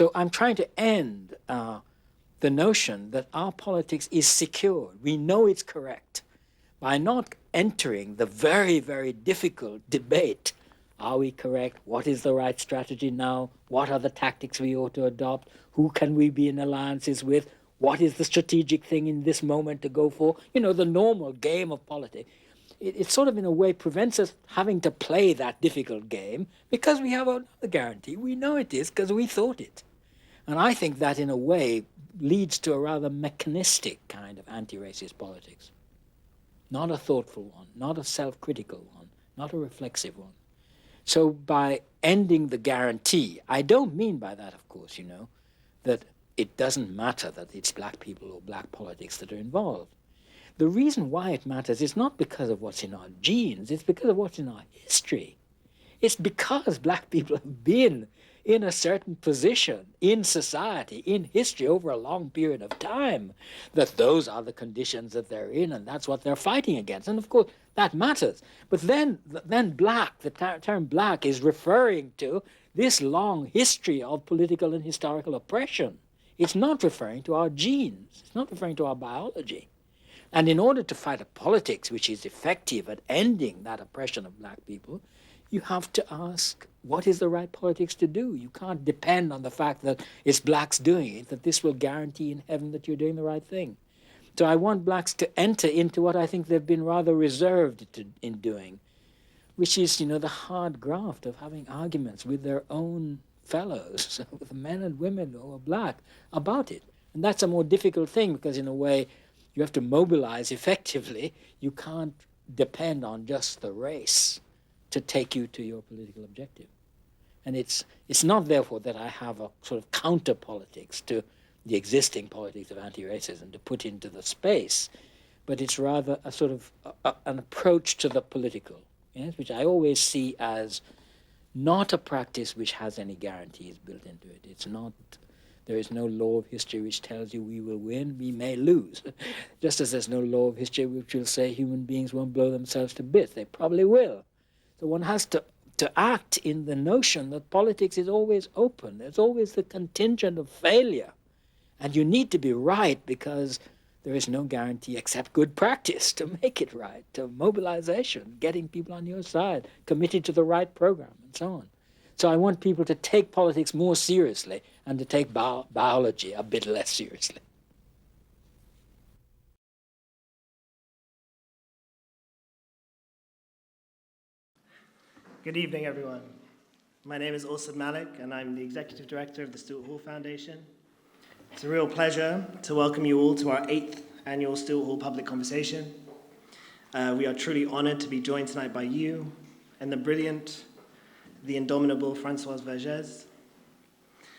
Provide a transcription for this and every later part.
So I'm trying to end the notion that our politics is secure. We know it's correct by not entering the very, very difficult debate. Are we correct? What is the right strategy now? What are the tactics we ought to adopt? Who can we be in alliances with? What is the strategic thing in this moment to go for? You know, the normal game of politics. It sort of, in a way, prevents us having to play that difficult game because we have another guarantee. We know it is because we thought it. And I think that, in a way, leads to a rather mechanistic kind of anti-racist politics. Not a thoughtful one, not a self-critical one, not a reflexive one. So by ending the guarantee, I don't mean by that, of course, you know, that it doesn't matter that it's black people or black politics that are involved. The reason why it matters is not because of what's in our genes, it's because of what's in our history. It's because black people have been in a certain position in society, in history, over a long period of time, that those are the conditions that they're in, and that's what they're fighting against. And of course, that matters. But then black, the term black, is referring to this long history of political and historical oppression. It's not referring to our genes. It's not referring to our biology. And in order to fight a politics which is effective at ending that oppression of black people, you have to ask, what is the right politics to do? You can't depend on the fact that it's blacks doing it, that this will guarantee in heaven that you're doing the right thing. So I want blacks to enter into what I think they've been rather reserved in doing, which is, you know, the hard graft of having arguments with their own fellows, with men and women who are black, about it. And that's a more difficult thing because, in a way, you have to mobilize effectively. You can't depend on just the race to take you to your political objective. And it's not, therefore, that I have a sort of counter politics to the existing politics of anti-racism to put into the space, but it's rather a sort of an approach to the political, yes, which I always see as not a practice which has any guarantees built into it. It's not, there is no law of history which tells you we will win, we may lose. Just as there's no law of history which will say human beings won't blow themselves to bits. They probably will. So one has to act in the notion that politics is always open. There's always the contingent of failure. And you need to be right because there is no guarantee except good practice to make it right, to mobilization, getting people on your side, committed to the right program, and so on. So I want people to take politics more seriously and to take biology a bit less seriously. Good evening, everyone. My name is Orsod Malik, and I'm the Executive Director of the Stuart Hall Foundation. It's a real pleasure to welcome you all to our 8th annual Stuart Hall Public Conversation. We are truly honored to be joined tonight by you and the brilliant, the indomitable Françoise Vergès.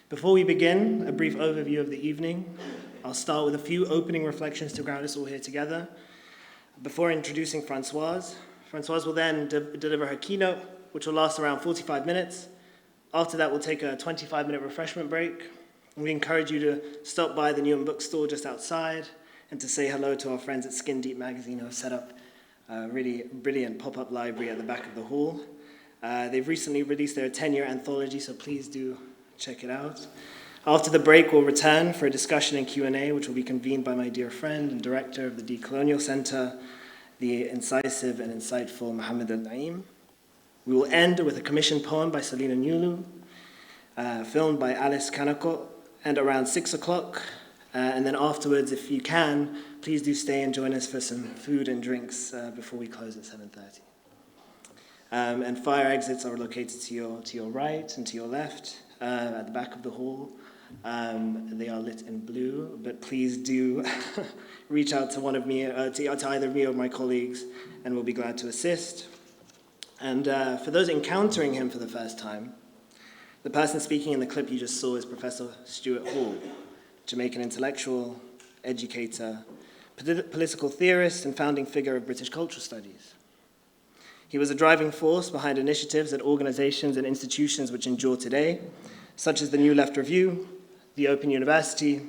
Before we begin, a brief overview of the evening. I'll start with a few opening reflections to ground us all here together. Before introducing Françoise will then deliver her keynote, which will last around 45 minutes. After that, we'll take a 25-minute refreshment break. And we encourage you to stop by the Newham bookstore just outside and to say hello to our friends at Skin Deep Magazine, who have set up a really brilliant pop-up library at the back of the hall. They've recently released their 10-year anthology, so please do check it out. After the break, we'll return for a discussion and Q&A, which will be convened by my dear friend and director of the Decolonial Centre, the incisive and insightful Mohammed Elnaiem. We will end with a commissioned poem by Selina Nyulu, filmed by Alice Kanako, and around 6 o'clock. And then afterwards, if you can, please do stay and join us for some food and drinks before we close at 7:30. And fire exits are located to your right and to your left at the back of the hall. They are lit in blue, but please do reach out to one of me, to either me or my colleagues, and we'll be glad to assist. And for those encountering him for the first time, the person speaking in the clip you just saw is Professor Stuart Hall, Jamaican intellectual, educator, political theorist, and founding figure of British cultural studies. He was a driving force behind initiatives at organizations and institutions which endure today, such as the New Left Review, the Open University,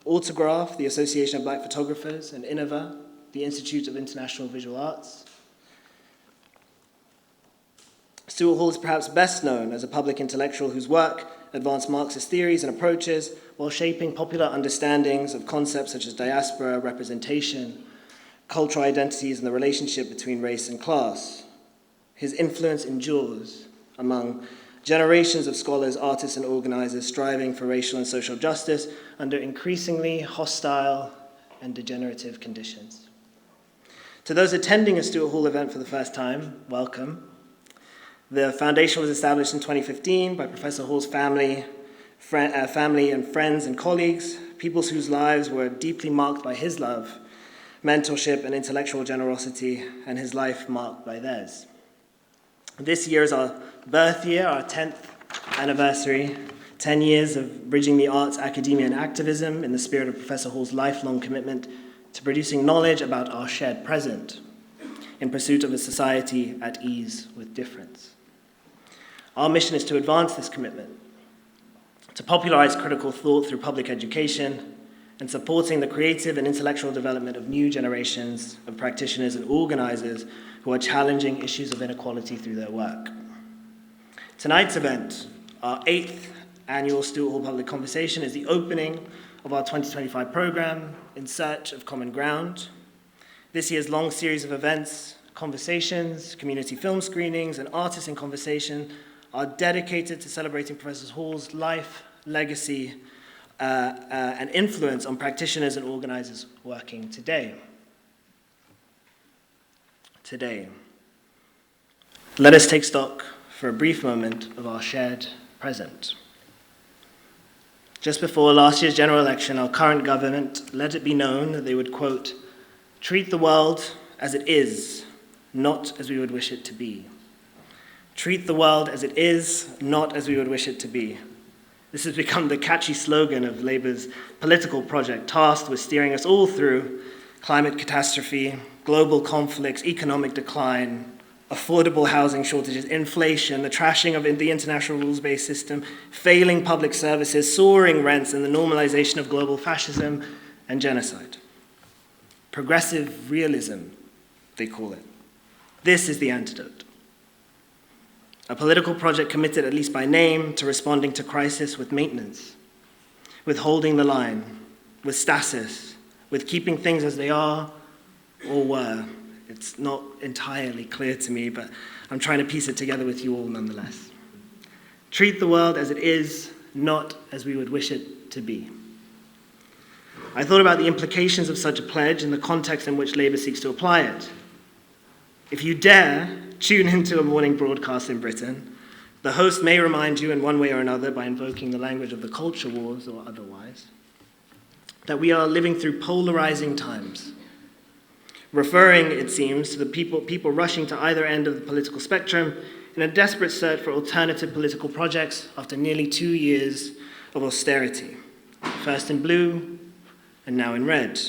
Autograph, the Association of Black Photographers, and Innova, the Institute of International Visual Arts. Stuart Hall is perhaps best known as a public intellectual whose work advanced Marxist theories and approaches while shaping popular understandings of concepts such as diaspora, representation, cultural identities, and the relationship between race and class. His influence endures among generations of scholars, artists, and organizers striving for racial and social justice under increasingly hostile and degenerative conditions. To those attending a Stuart Hall event for the first time, welcome. The foundation was established in 2015 by Professor Hall's family and friends and colleagues, people whose lives were deeply marked by his love, mentorship, and intellectual generosity, and his life marked by theirs. This year is our birth year, our 10th anniversary, 10 years of bridging the arts, academia, and activism in the spirit of Professor Hall's lifelong commitment to producing knowledge about our shared present in pursuit of a society at ease with difference. Our mission is to advance this commitment, to popularize critical thought through public education, and supporting the creative and intellectual development of new generations of practitioners and organizers who are challenging issues of inequality through their work. Tonight's event, our 8th annual Stuart Hall Public Conversation, is the opening of our 2025 program, In Search of Common Ground. This year's long series of events, conversations, community film screenings, and artists in conversation are dedicated to celebrating Professor Hall's life, legacy, and influence on practitioners and organizers working today. Let us take stock for a brief moment of our shared present. Just before last year's general election, our current government let it be known that they would, quote, treat the world as it is, not as we would wish it to be. Treat the world as it is, not as we would wish it to be. This has become the catchy slogan of Labour's political project, tasked with steering us all through climate catastrophe, global conflicts, economic decline, affordable housing shortages, inflation, the trashing of the international rules-based system, failing public services, soaring rents, and the normalization of global fascism and genocide. Progressive realism, they call it. This is the antidote. A political project committed, at least by name, to responding to crisis with maintenance, with holding the line, with stasis, with keeping things as they are or were. It's not entirely clear to me, but I'm trying to piece it together with you all nonetheless. Treat the world as it is, not as we would wish it to be. I thought about the implications of such a pledge in the context in which Labour seeks to apply it. If you dare tune into a morning broadcast in Britain, the host may remind you in one way or another, by invoking the language of the culture wars or otherwise, that we are living through polarizing times, referring, it seems, to the people rushing to either end of the political spectrum in a desperate search for alternative political projects after nearly 2 years of austerity, first in blue and now in red.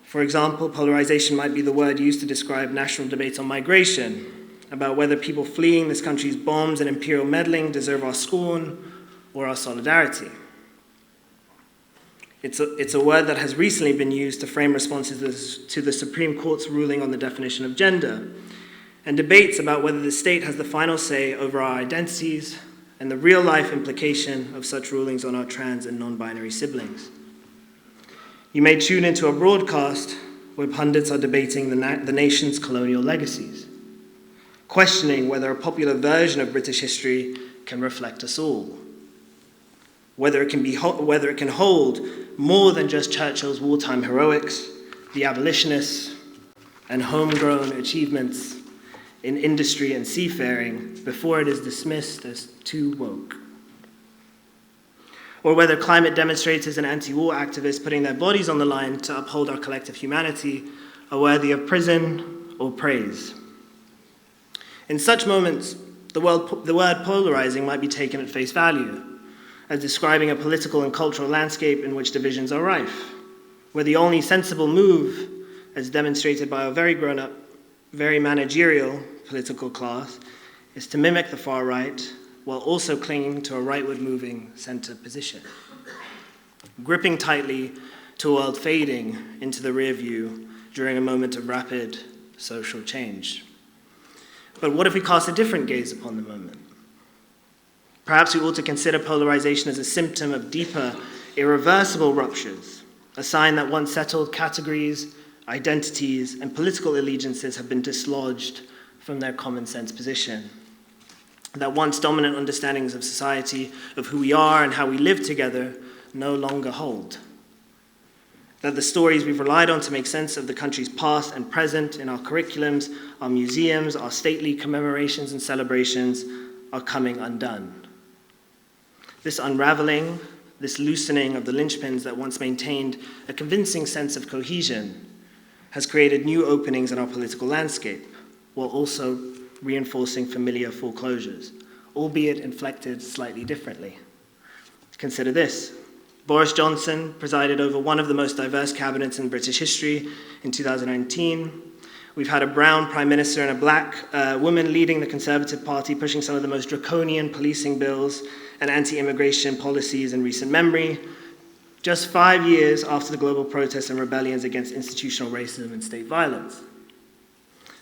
For example, polarization might be the word used to describe national debates on migration, about whether people fleeing this country's bombs and imperial meddling deserve our scorn or our solidarity. It's a word that has recently been used to frame responses to the Supreme Court's ruling on the definition of gender, and debates about whether the state has the final say over our identities and the real-life implication of such rulings on our trans and non-binary siblings. You may tune into a broadcast where pundits are debating the nation's colonial legacies, questioning whether a popular version of British history can reflect us all, whether it can hold more than just Churchill's wartime heroics, the abolitionists, and homegrown achievements in industry and seafaring before it is dismissed as too woke. Or whether climate demonstrators and anti-war activists putting their bodies on the line to uphold our collective humanity are worthy of prison or praise. In such moments, the word polarizing might be taken at face value, as describing a political and cultural landscape in which divisions are rife, where the only sensible move, as demonstrated by our very grown-up, very managerial political class, is to mimic the far right while also clinging to a rightward-moving center position, gripping tightly to a world fading into the rear view during a moment of rapid social change. But what if we cast a different gaze upon the moment? Perhaps we ought to consider polarization as a symptom of deeper, irreversible ruptures, a sign that once settled categories, identities, and political allegiances have been dislodged from their common sense position. That once dominant understandings of society, of who we are and how we live together, no longer hold. That the stories we've relied on to make sense of the country's past and present in our curriculums, our museums, our stately commemorations and celebrations are coming undone. This unraveling, this loosening of the linchpins that once maintained a convincing sense of cohesion has created new openings in our political landscape, while also reinforcing familiar foreclosures, albeit inflected slightly differently. Consider this. Boris Johnson presided over one of the most diverse cabinets in British history in 2019. We've had a brown prime minister and a black woman leading the Conservative Party, pushing some of the most draconian policing bills and anti-immigration policies in recent memory, just 5 years after the global protests and rebellions against institutional racism and state violence.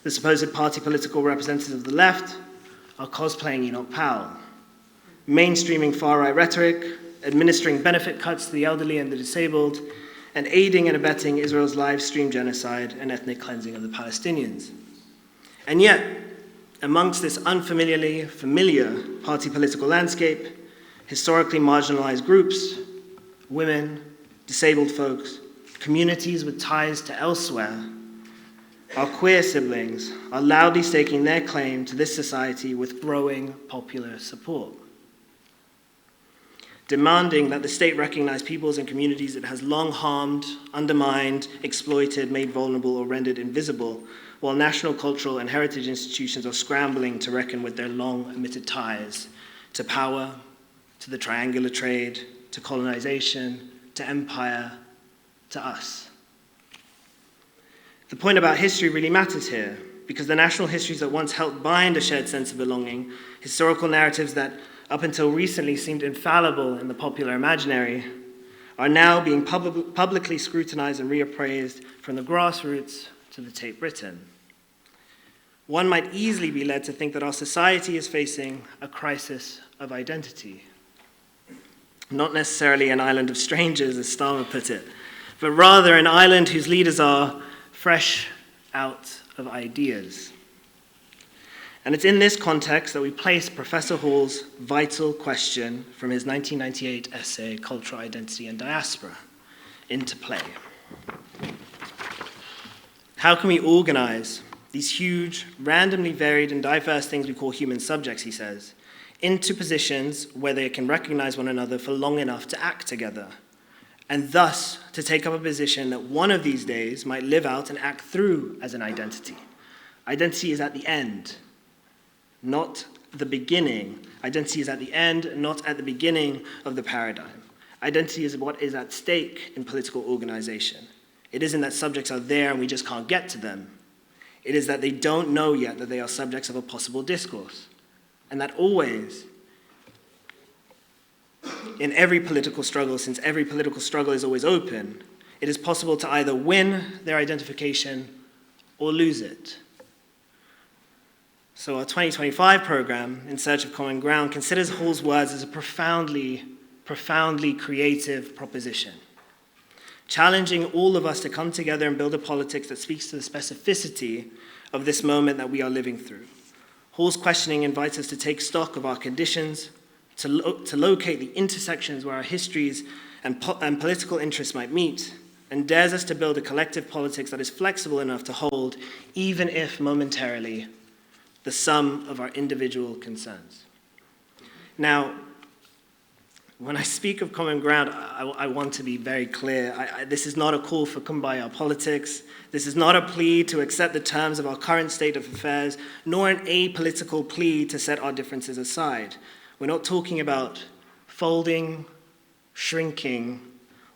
The supposed party political representatives of the left are cosplaying Enoch Powell, mainstreaming far-right rhetoric, administering benefit cuts to the elderly and the disabled, and aiding and abetting Israel's live-stream genocide and ethnic cleansing of the Palestinians. And yet, amongst this unfamiliarly familiar party political landscape, historically marginalized groups, women, disabled folks, communities with ties to elsewhere, our queer siblings are loudly staking their claim to this society with growing popular support, demanding that the state recognize peoples and communities it has long harmed, undermined, exploited, made vulnerable, or rendered invisible, while national, cultural, and heritage institutions are scrambling to reckon with their long-omitted ties to power, to the triangular trade, to colonization, to empire, to us. The point about history really matters here, because the national histories that once helped bind a shared sense of belonging, historical narratives that up until recently seemed infallible in the popular imaginary, are now being publicly scrutinized and reappraised from the grassroots to the tape written. One might easily be led to think that our society is facing a crisis of identity. Not necessarily an island of strangers, as Starmer put it, but rather an island whose leaders are fresh out of ideas. And it's in this context that we place Professor Hall's vital question from his 1998 essay, Cultural Identity and Diaspora, into play. How can we organize these huge, randomly varied and diverse things we call human subjects, he says, into positions where they can recognize one another for long enough to act together, and thus to take up a position that one of these days might live out and act through as an identity. Identity is at the end, not the beginning. Identity is at the end, not at the beginning of the paradigm. Identity is what is at stake in political organization. It isn't that subjects are there and we just can't get to them. It is that they don't know yet that they are subjects of a possible discourse. And that always, in every political struggle, since every political struggle is always open, it is possible to either win their identification or lose it. So our 2025 program, In Search of Common Ground, considers Hall's words as a profoundly creative proposition, challenging all of us to come together and build a politics that speaks to the specificity of this moment that we are living through. Hall's questioning invites us to take stock of our conditions, to locate the intersections where our histories and political interests might meet, and dares us to build a collective politics that is flexible enough to hold, even if momentarily, the sum of our individual concerns. Now, when I speak of common ground, I want to be very clear. This is not a call for kumbaya politics. This is not a plea to accept the terms of our current state of affairs, nor an apolitical plea to set our differences aside. We're not talking about folding, shrinking,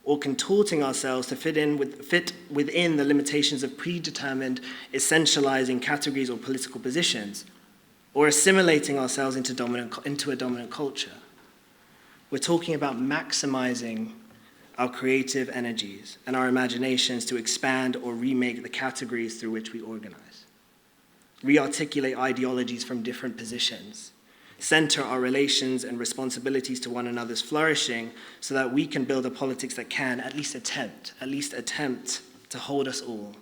or contorting ourselves to fit within the limitations of predetermined, essentializing categories or political positions, or assimilating ourselves into a dominant culture. We're talking about maximizing our creative energies and our imaginations to expand or remake the categories through which we organize, rearticulate ideologies from different positions, center our relations and responsibilities to one another's flourishing so that we can build a politics that can at least attempt to hold us all.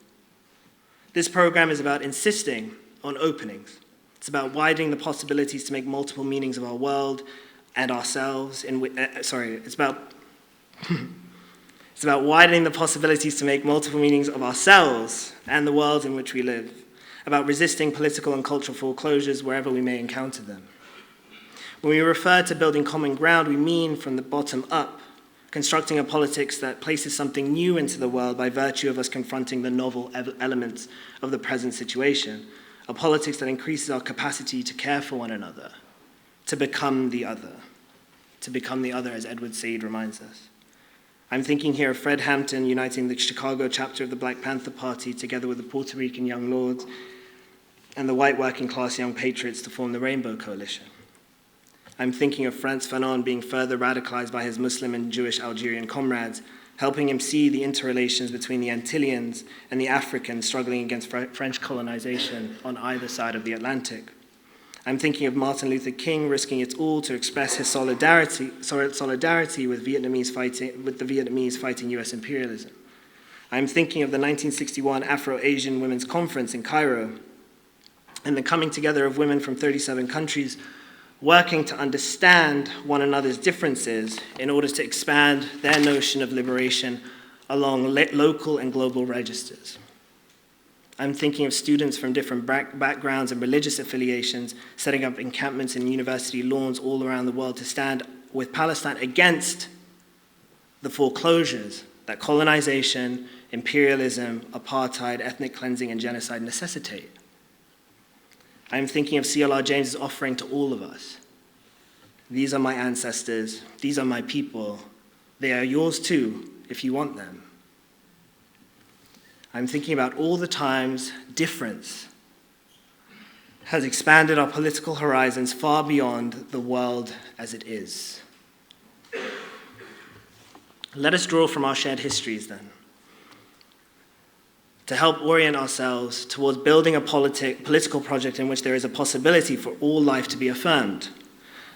This program is about insisting on openings. It's about widening the possibilities to make multiple meanings of our world and ourselves. It's about widening the possibilities to make multiple meanings of ourselves and the world in which we live. About resisting political and cultural foreclosures wherever we may encounter them. When we refer to building common ground, we mean from the bottom up, constructing a politics that places something new into the world by virtue of us confronting the novel elements of the present situation. A politics that increases our capacity to care for one another, to become the other. To become the other, as Edward Said reminds us. I'm thinking here of Fred Hampton uniting the Chicago chapter of the Black Panther Party together with the Puerto Rican Young Lords and the white working class Young Patriots to form the Rainbow Coalition. I'm thinking of Frantz Fanon being further radicalized by his Muslim and Jewish Algerian comrades, helping him see the interrelations between the Antillians and the Africans struggling against French colonization on either side of the Atlantic. I'm thinking of Martin Luther King risking it all to express his solidarity with the Vietnamese fighting US imperialism. I'm thinking of the 1961 Afro-Asian Women's Conference in Cairo and the coming together of women from 37 countries working to understand one another's differences in order to expand their notion of liberation along local and global registers. I'm thinking of students from different backgrounds and religious affiliations setting up encampments in university lawns all around the world to stand with Palestine against the foreclosures that colonization, imperialism, apartheid, ethnic cleansing, and genocide necessitate. I'm thinking of C.L.R. James's offering to all of us. These are my ancestors. These are my people. They are yours too, if you want them. I'm thinking about all the times difference has expanded our political horizons far beyond the world as it is. Let us draw from our shared histories then, to help orient ourselves towards building a political project in which there is a possibility for all life to be affirmed.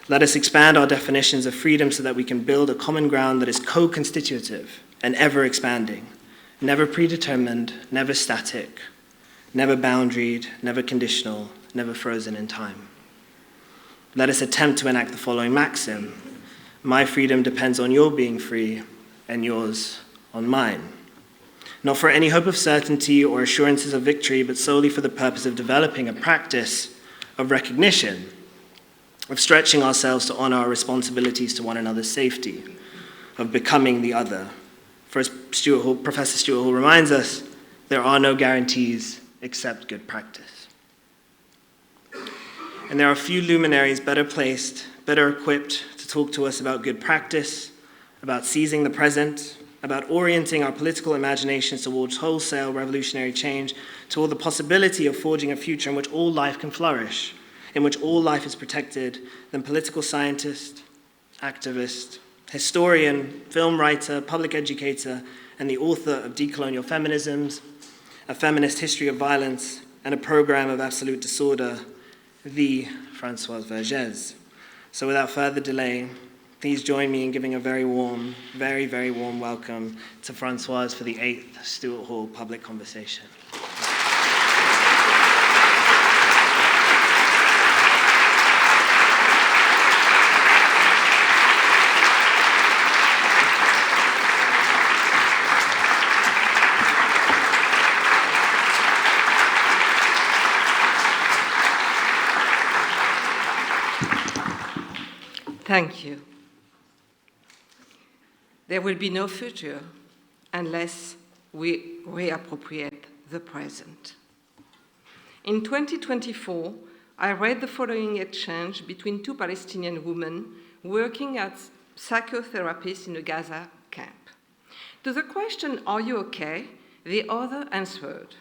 Let us expand our definitions of freedom so that we can build a common ground that is co-constitutive and ever-expanding, never predetermined, never static, never boundaried, never conditional, never frozen in time. Let us attempt to enact the following maxim: my freedom depends on your being free, and yours on mine. Not for any hope of certainty or assurances of victory, but solely for the purpose of developing a practice of recognition, of stretching ourselves to honor our responsibilities to one another's safety, of becoming the other. First, Professor Stuart Hall reminds us, there are no guarantees except good practice. And there are few luminaries better placed, better equipped to talk to us about good practice, about seizing the present, about orienting our political imaginations towards wholesale revolutionary change, toward the possibility of forging a future in which all life can flourish, in which all life is protected, than political scientist, activist, historian, film writer, public educator, and the author of Decolonial Feminisms, A Feminist History of Violence, and a Program of Absolute Disorder, the Françoise Vergès. So without further delay, please join me in giving a very warm, very, very warm welcome to Françoise for the 8th Stuart Hall Public Conversation. Thank you. There will be no future unless we reappropriate the present. In 2024, I read the following exchange between two Palestinian women working as psychotherapists in a Gaza camp. To the question, "Are you okay?" the other answered,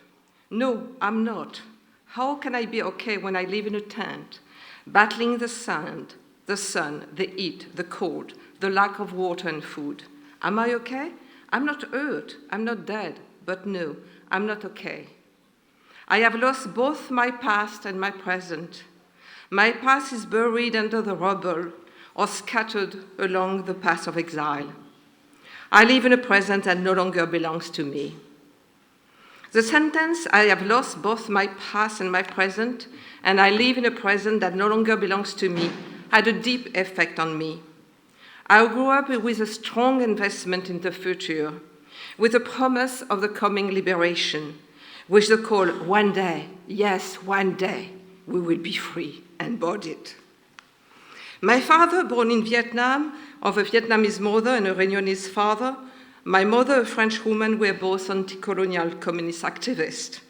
"No, I'm not. How can I be okay when I live in a tent, battling the sun, the heat, the cold, the lack of water and food? Am I okay? I'm not hurt, I'm not dead, but no, I'm not okay. I have lost both my past and my present. My past is buried under the rubble or scattered along the path of exile. I live in a present that no longer belongs to me. The sentence, I have lost both my past and my present, and I live in a present that no longer belongs to me, had a deep effect on me. I grew up with a strong investment in the future, with the promise of the coming liberation, with the call, one day, yes, one day, we will be free and embodied. My father, born in Vietnam, of a Vietnamese mother and a Réunionese father, my mother, a French woman, were both anti-colonial communist activists.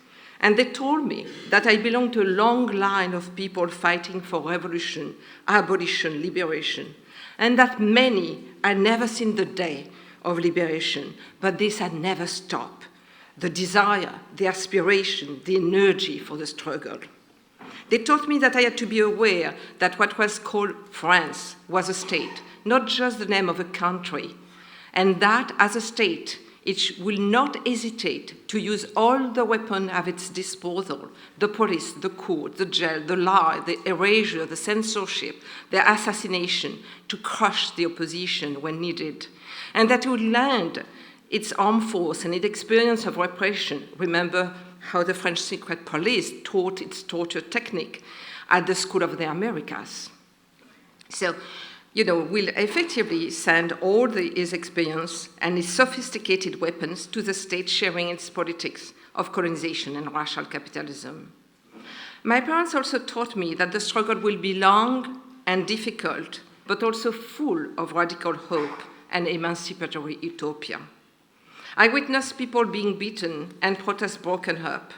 And they told me that I belonged to a long line of people fighting for revolution, abolition, liberation, and that many had never seen the day of liberation, but this had never stopped. The desire, the aspiration, the energy for the struggle. They taught me that I had to be aware that what was called France was a state, not just the name of a country, and that as a state, it will not hesitate to use all the weapons at its disposal, the police, the court, the jail, the lie, the erasure, the censorship, the assassination, to crush the opposition when needed, and that it would lend its armed force and its experience of repression. Remember how the French secret police taught its torture technique at the School of the Americas. So, will effectively send all his experience and his sophisticated weapons to the state sharing its politics of colonization and racial capitalism. My parents also taught me that the struggle will be long and difficult, but also full of radical hope and emancipatory utopia. I witnessed people being beaten and protests broken up,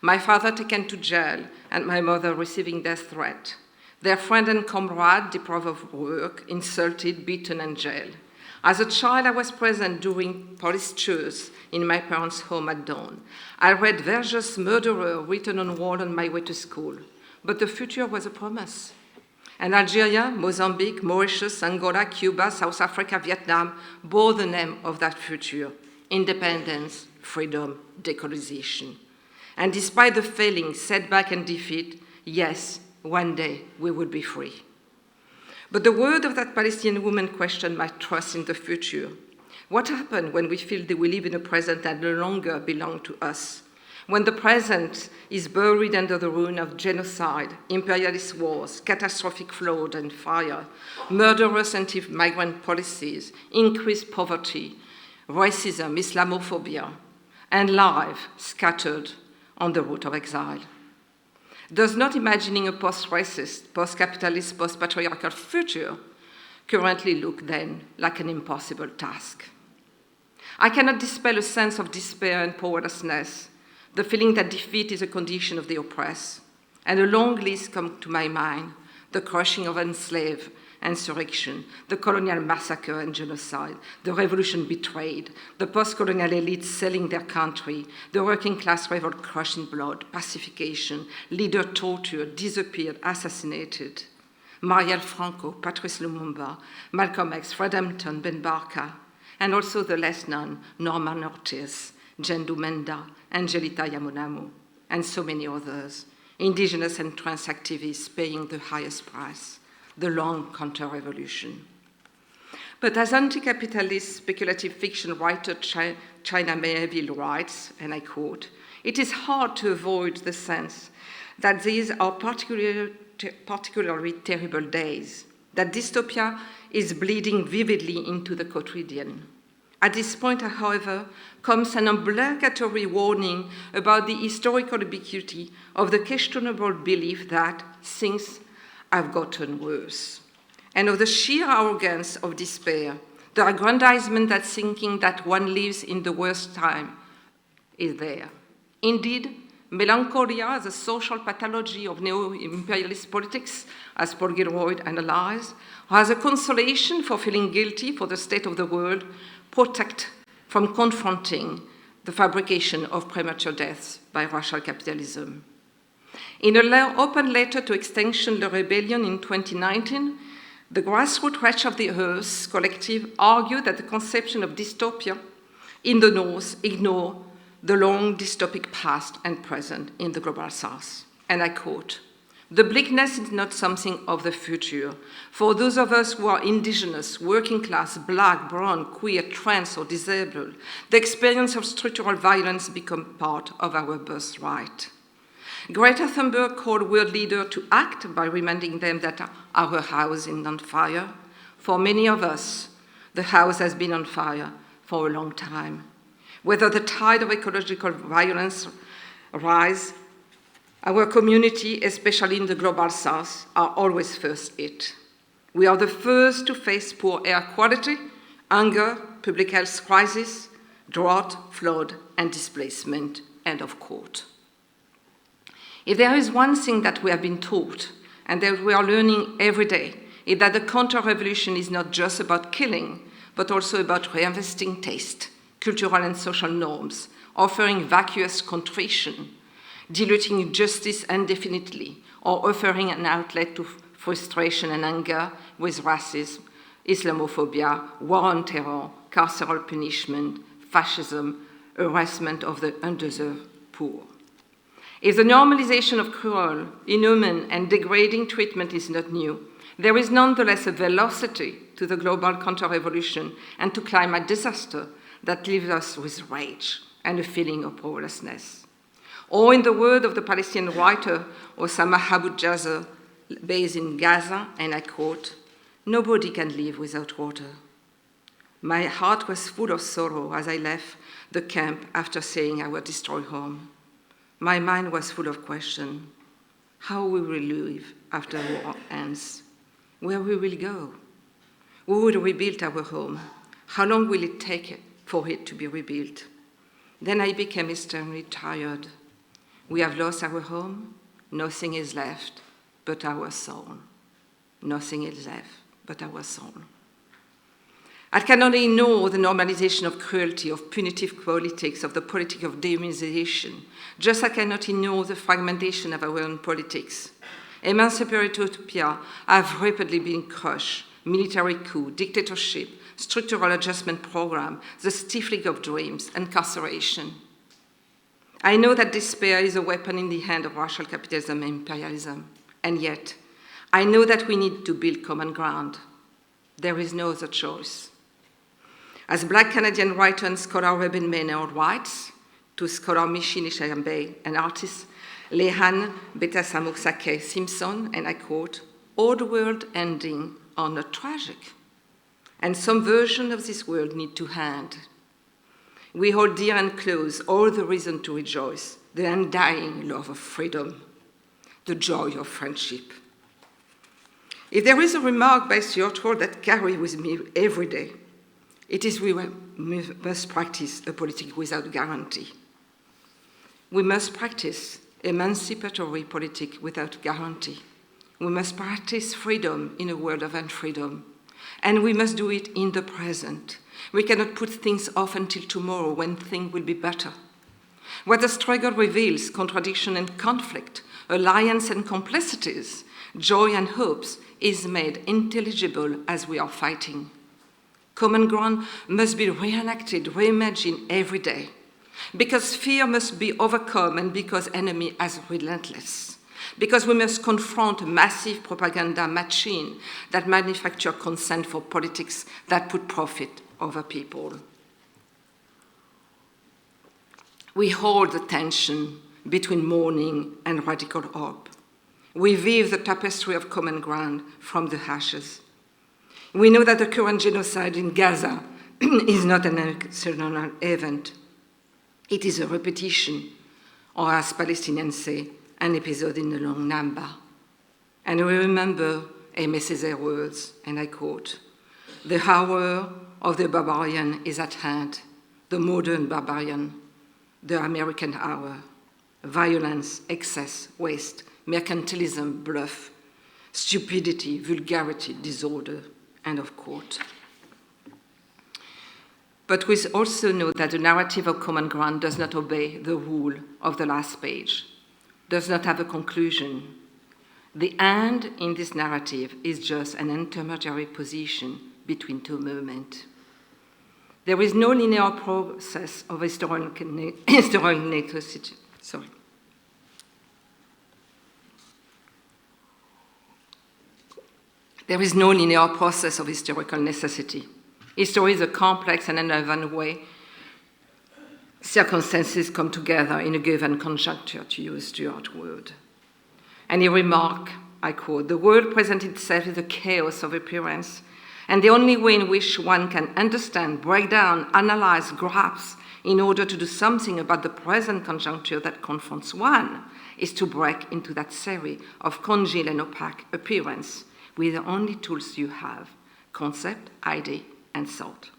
my father taken to jail and my mother receiving death threat. Their friend and comrade deprived of work, insulted, beaten, and jailed. As a child, I was present during police tours in my parents' home at dawn. I read Vergès' murderer written on wall on my way to school. But the future was a promise. And Algeria, Mozambique, Mauritius, Angola, Cuba, South Africa, Vietnam bore the name of that future: independence, freedom, decolonization. And despite the failing, setback, and defeat, yes, one day we would be free. But the word of that Palestinian woman questioned my trust in the future. What happened when we feel that we live in a present that no longer belongs to us? When the present is buried under the ruin of genocide, imperialist wars, catastrophic flood and fire, murderous anti-migrant policies, increased poverty, racism, Islamophobia, and life scattered on the route of exile. Does not imagining a post-racist, post-capitalist, post-patriarchal future currently look then like an impossible task? I cannot dispel a sense of despair and powerlessness, the feeling that defeat is a condition of the oppressed, and a long list comes to my mind: the crushing of enslaved, insurrection, the colonial massacre and genocide, the revolution betrayed, the post-colonial elites selling their country, the working class revolt crushed in blood, pacification, leader tortured, disappeared, assassinated. Marielle Franco, Patrice Lumumba, Malcolm X, Fred Hampton, Ben Barka, and also the less known Norman Ortiz, Jendu Menda, Angelita Yamunamu, and so many others, indigenous and trans activists paying the highest price: the long counter-revolution. But as anti-capitalist speculative fiction writer China Miéville writes, and I quote, "It is hard to avoid the sense that these are particularly terrible days, that dystopia is bleeding vividly into the quotidian. At this point, however, comes an obligatory warning about the historical ubiquity of the questionable belief that things have gotten worse, and of the sheer arrogance of despair, the aggrandizement that thinking that one lives in the worst time is there. Indeed, melancholia as a social pathology of neo-imperialist politics, as Paul Gilroy analyzed, as a consolation for feeling guilty for the state of the world, protect from confronting the fabrication of premature deaths by racial capitalism. In an open letter to Extinction Rebellion in 2019, the grassroots Wretch of the Earth collective argued that the conception of dystopia in the North ignore the long dystopic past and present in the global South. And I quote, The bleakness is not something of the future. For those of us who are indigenous, working class, black, brown, queer, trans, or disabled, the experience of structural violence becomes part of our birthright. Greta Thunberg called world leaders to act by reminding them that our house is on fire. For many of us, the house has been on fire for a long time. Whether the tide of ecological violence rise, our community, especially in the global south, are always first hit. We are the first to face poor air quality, hunger, public health crisis, drought, flood, and displacement, end of quote. If there is one thing that we have been taught, and that we are learning every day, is that the counter-revolution is not just about killing, but also about reinvesting taste, cultural and social norms, offering vacuous contrition, diluting justice indefinitely, or offering an outlet to frustration and anger with racism, Islamophobia, war on terror, carceral punishment, fascism, harassment of the undeserved poor. If the normalization of cruel, inhuman, and degrading treatment is not new, there is nonetheless a velocity to the global counter-revolution and to climate disaster that leaves us with rage and a feeling of powerlessness. Or in the word of the Palestinian writer Osama Abu Jazer, based in Gaza, and I quote, "Nobody can live without water. My heart was full of sorrow as I left the camp after seeing our destroyed home. My mind was full of questions. How we will live after war ends? Where we will go? Who will rebuild our home? How long will it take for it to be rebuilt?" Then I became extremely tired. We have lost our home. Nothing is left but our soul. Nothing is left but our soul. I cannot ignore the normalization of cruelty, of punitive politics, of the politic of dehumanization. Just I cannot ignore the fragmentation of our own politics. Emancipatory utopia have rapidly been crushed. Military coup, dictatorship, structural adjustment program, the stifling of dreams, incarceration. I know that despair is a weapon in the hand of racial capitalism and imperialism, and yet I know that we need to build common ground. There is no other choice. As Black Canadian writer and scholar Robin Maynard writes, to scholar Michelle Ishambe and artist Lehan Betasamuksake Simpson, and I quote, "All the world ending are not tragic, and some version of this world need to end. We hold dear and close all the reason to rejoice, the undying love of freedom, the joy of friendship." If there is a remark by Stuart Hall that carry with me every day, it is we must practice a politics without guarantee. We must practice emancipatory politics without guarantee. We must practice freedom in a world of unfreedom, and we must do it in the present. We cannot put things off until tomorrow when things will be better. What the struggle reveals, contradiction and conflict, alliance and complicities, joy and hopes, is made intelligible as we are fighting. Common ground must be reenacted, reimagined every day, because fear must be overcome and because enemy is relentless, because we must confront a massive propaganda machine that manufacture consent for politics that put profit over people. We hold the tension between mourning and radical hope. We weave the tapestry of common ground from the ashes. We know that the current genocide in Gaza is not an exceptional event. It is a repetition, or as Palestinians say, an episode in the long number. And we remember Aimé César's words, and I quote, "The hour of the barbarian is at hand, the modern barbarian, the American hour. Violence, excess, waste, mercantilism, bluff, stupidity, vulgarity, disorder," end of quote. But we also know that the narrative of common ground does not obey the rule of the last page, does not have a conclusion. The end in this narrative is just an intermediary position between two movements. There is no linear process of historical necessity. There is no linear process of historical necessity. History is a complex and uneven way circumstances come together in a given conjuncture, to use Stuart's word. And he remarked, I quote, "The world presents itself as a chaos of appearance, and the only way in which one can understand, break down, analyze, grasp, in order to do something about the present conjuncture that confronts one, is to break into that series of congealed and opaque appearance with the only tools you have, concept, idea, and thought."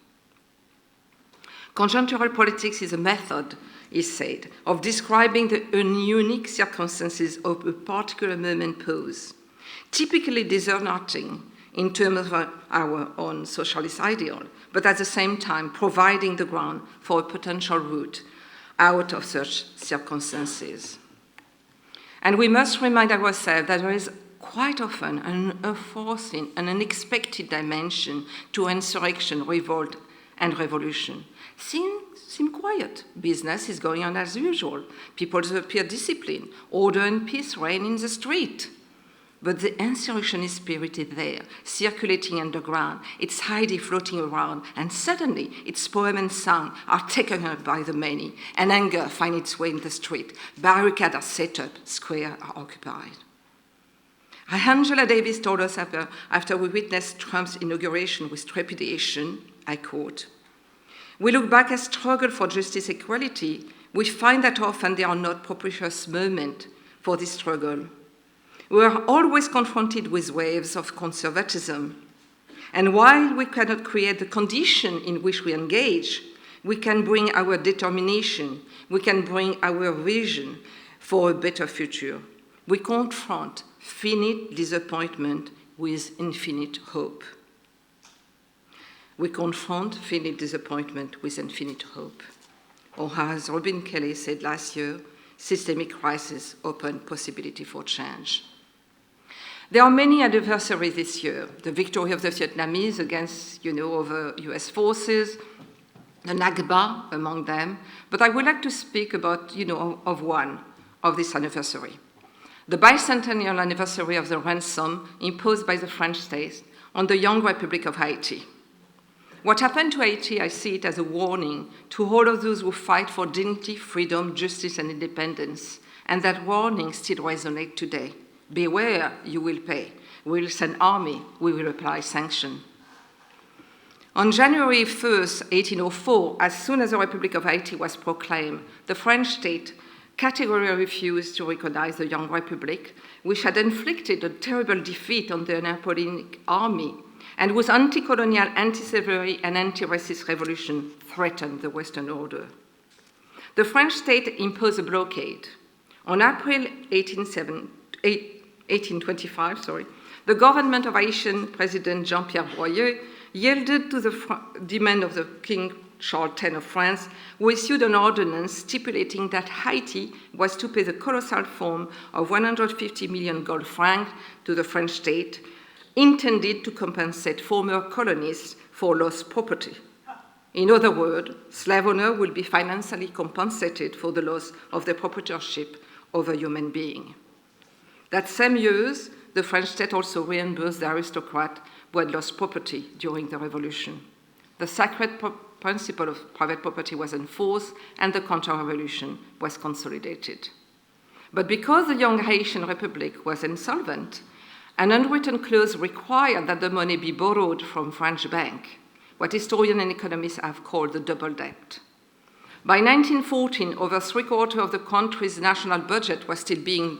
Conjunctural politics is a method, he said, of describing the unique circumstances of a particular moment pose, typically discerning in terms of our own socialist ideal, but at the same time providing the ground for a potential route out of such circumstances. And we must remind ourselves that there is quite often an unforeseen and unexpected dimension to insurrection, revolt, and revolution. Seem quiet. Business is going on as usual. People appear disciplined. Order and peace reign in the street. But the insurrectionist spirit is there, circulating underground. Its idea floating around, and suddenly its poem and song are taken up by the many, and anger finds its way in the street. Barricades are set up, squares are occupied. Angela Davis told us after we witnessed Trump's inauguration with trepidation, I quote, "We look back at struggle for justice equality, we find that often there are not propitious moments for this struggle. We are always confronted with waves of conservatism. And while we cannot create the condition in which we engage, we can bring our determination, we can bring our vision for a better future. We confront finite disappointment with infinite hope." We confront finite disappointment with infinite hope. Or as Robin Kelly said last year, systemic crisis open possibility for change. There are many anniversaries this year. The victory of the Vietnamese against, over US forces, the Nakba among them. But I would like to speak about, of one of this anniversary. The bicentennial anniversary of the ransom imposed by the French state on the young Republic of Haiti. What happened to Haiti, I see it as a warning to all of those who fight for dignity, freedom, justice, and independence. And that warning still resonates today. Beware, you will pay. We will send army, we will apply sanction. On January 1st, 1804, as soon as the Republic of Haiti was proclaimed, the French state categorically refused to recognize the young republic, which had inflicted a terrible defeat on the Napoleonic army, and whose anti-colonial, anti-slavery, and anti-racist revolution threatened the Western order. The French state imposed a blockade. On April 1825, the government of Haitian President Jean-Pierre Boyer yielded to the demand of the King Charles X of France, who issued an ordinance stipulating that Haiti was to pay the colossal sum of 150 million gold francs to the French state, intended to compensate former colonists for lost property. In other words, slave owners will be financially compensated for the loss of their proprietorship over human beings. That same year, the French state also reimbursed the aristocrats who had lost property during the revolution. The sacred principle of private property was enforced, and the counter-revolution was consolidated. But because the young Haitian Republic was insolvent, an unwritten clause required that the money be borrowed from French banks, what historians and economists have called the double debt. By 1914, over three-quarters of the country's national budget was still being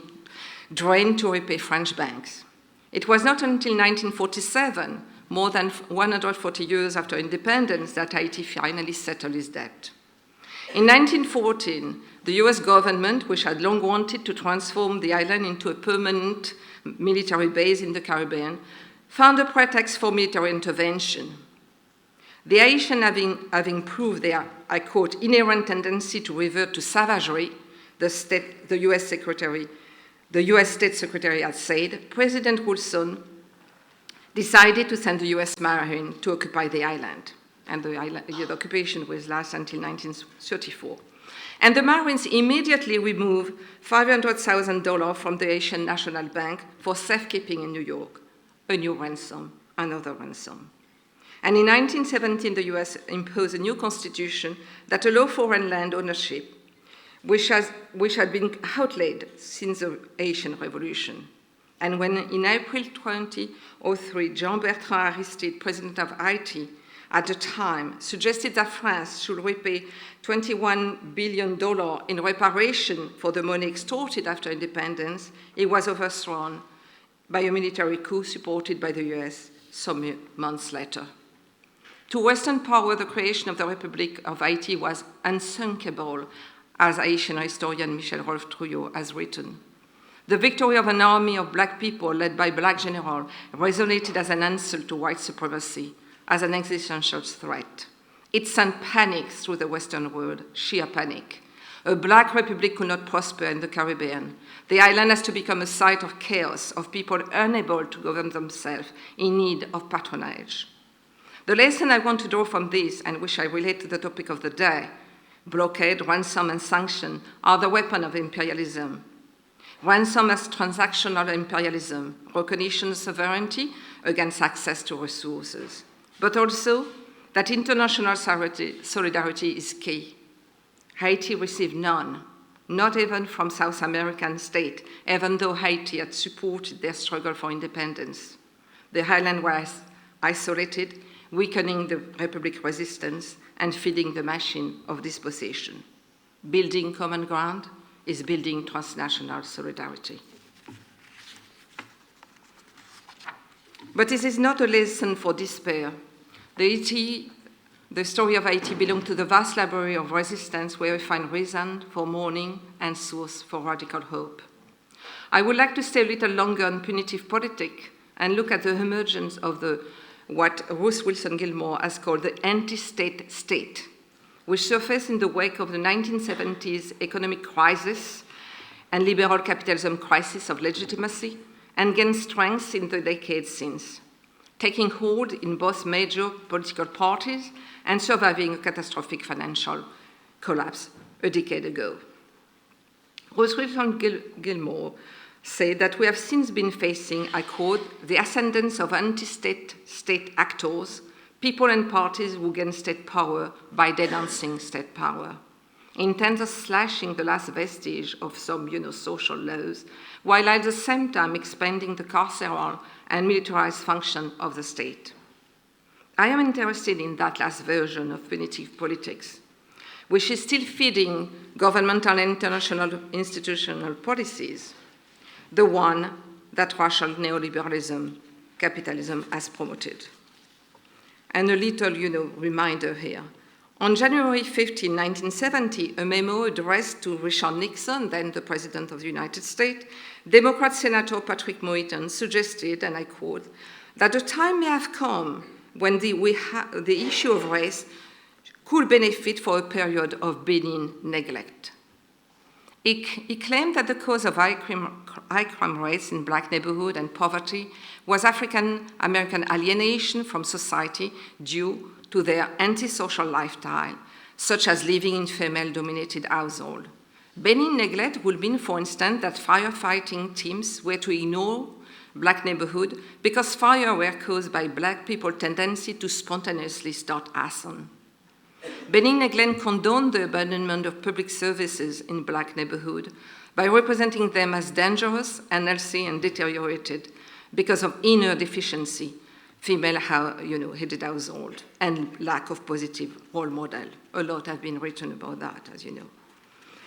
drained to repay French banks. It was not until 1947, more than 140 years after independence, that Haiti finally settled its debt. In 1914, the US government, which had long wanted to transform the island into a permanent military base in the Caribbean, found a pretext for military intervention. The Haitians having proved their, I quote, inherent tendency to revert to savagery, the US State Secretary had said, President Wilson decided to send the US Marine to occupy the island. And the occupation was last until 1934. And the Marines immediately removed $500,000 from the Haitian National Bank for safekeeping in New York. a new ransom, another ransom. And in 1917, the US imposed a new constitution that allowed foreign land ownership, which had been outlawed since the Haitian Revolution. And when in April 2003, Jean-Bertrand Aristide, president of Haiti, at the time, suggested that France should repay $21 billion in reparation for the money extorted after independence, it was overthrown by a military coup supported by the US some months later. To Western power, the creation of the Republic of Haiti was unthinkable, as Haitian historian Michel Rolf-Trouillot has written. The victory of an army of black people led by black generals resonated as an answer to white supremacy, as an existential threat. It sent panic through the Western world, sheer panic. A black republic could not prosper in the Caribbean. The island has to become a site of chaos, of people unable to govern themselves, in need of patronage. The lesson I want to draw from this, and which I relate to the topic of the day, blockade, ransom, and sanction, are the weapon of imperialism. Ransom as transactional imperialism, recognition of sovereignty against access to resources, but also that international solidarity is key. Haiti received none, not even from South American states, even though Haiti had supported their struggle for independence. The island was isolated, weakening the Republic resistance and feeding the machine of dispossession. Building common ground is building transnational solidarity. But this is not a lesson for despair. The story of Haiti belongs to the vast library of resistance where we find reason for mourning and source for radical hope. I would like to stay a little longer on punitive politics and look at the emergence of what Ruth Wilson Gilmore has called the anti-state state, which surfaced in the wake of the 1970s economic crisis and liberal capitalism crisis of legitimacy, and gained strength in the decades since, taking hold in both major political parties and surviving a catastrophic financial collapse a decade ago. Ruth Wilson Gilmore said that we have since been facing, I quote, the ascendance of anti-state state actors, people and parties who gain state power by denouncing state power, intent of slashing the last vestige of some social laws, while at the same time expanding the carceral and militarized function of the state. I am interested in that last version of punitive politics, which is still feeding governmental and international institutional policies, the one that racial neoliberalism, capitalism has promoted. And a little, reminder here. On January 15, 1970, a memo addressed to Richard Nixon, then the President of the United States, Democrat Senator Patrick Moynihan suggested, and I quote, that the time may have come when the issue of race could benefit for a period of benign neglect. He claimed that the cause of high crime rates in black neighborhoods and poverty was African American alienation from society due to their antisocial lifestyle, such as living in female-dominated households. Benign neglect would mean, for instance, that firefighting teams were to ignore black neighborhoods because fires were caused by black people's tendency to spontaneously start arson. Benign neglect condoned the abandonment of public services in black neighborhoods by representing them as dangerous, unhealthy, and deteriorated because of inner deficiency, female-headed household, and lack of positive role model. A lot have been written about that, as you know.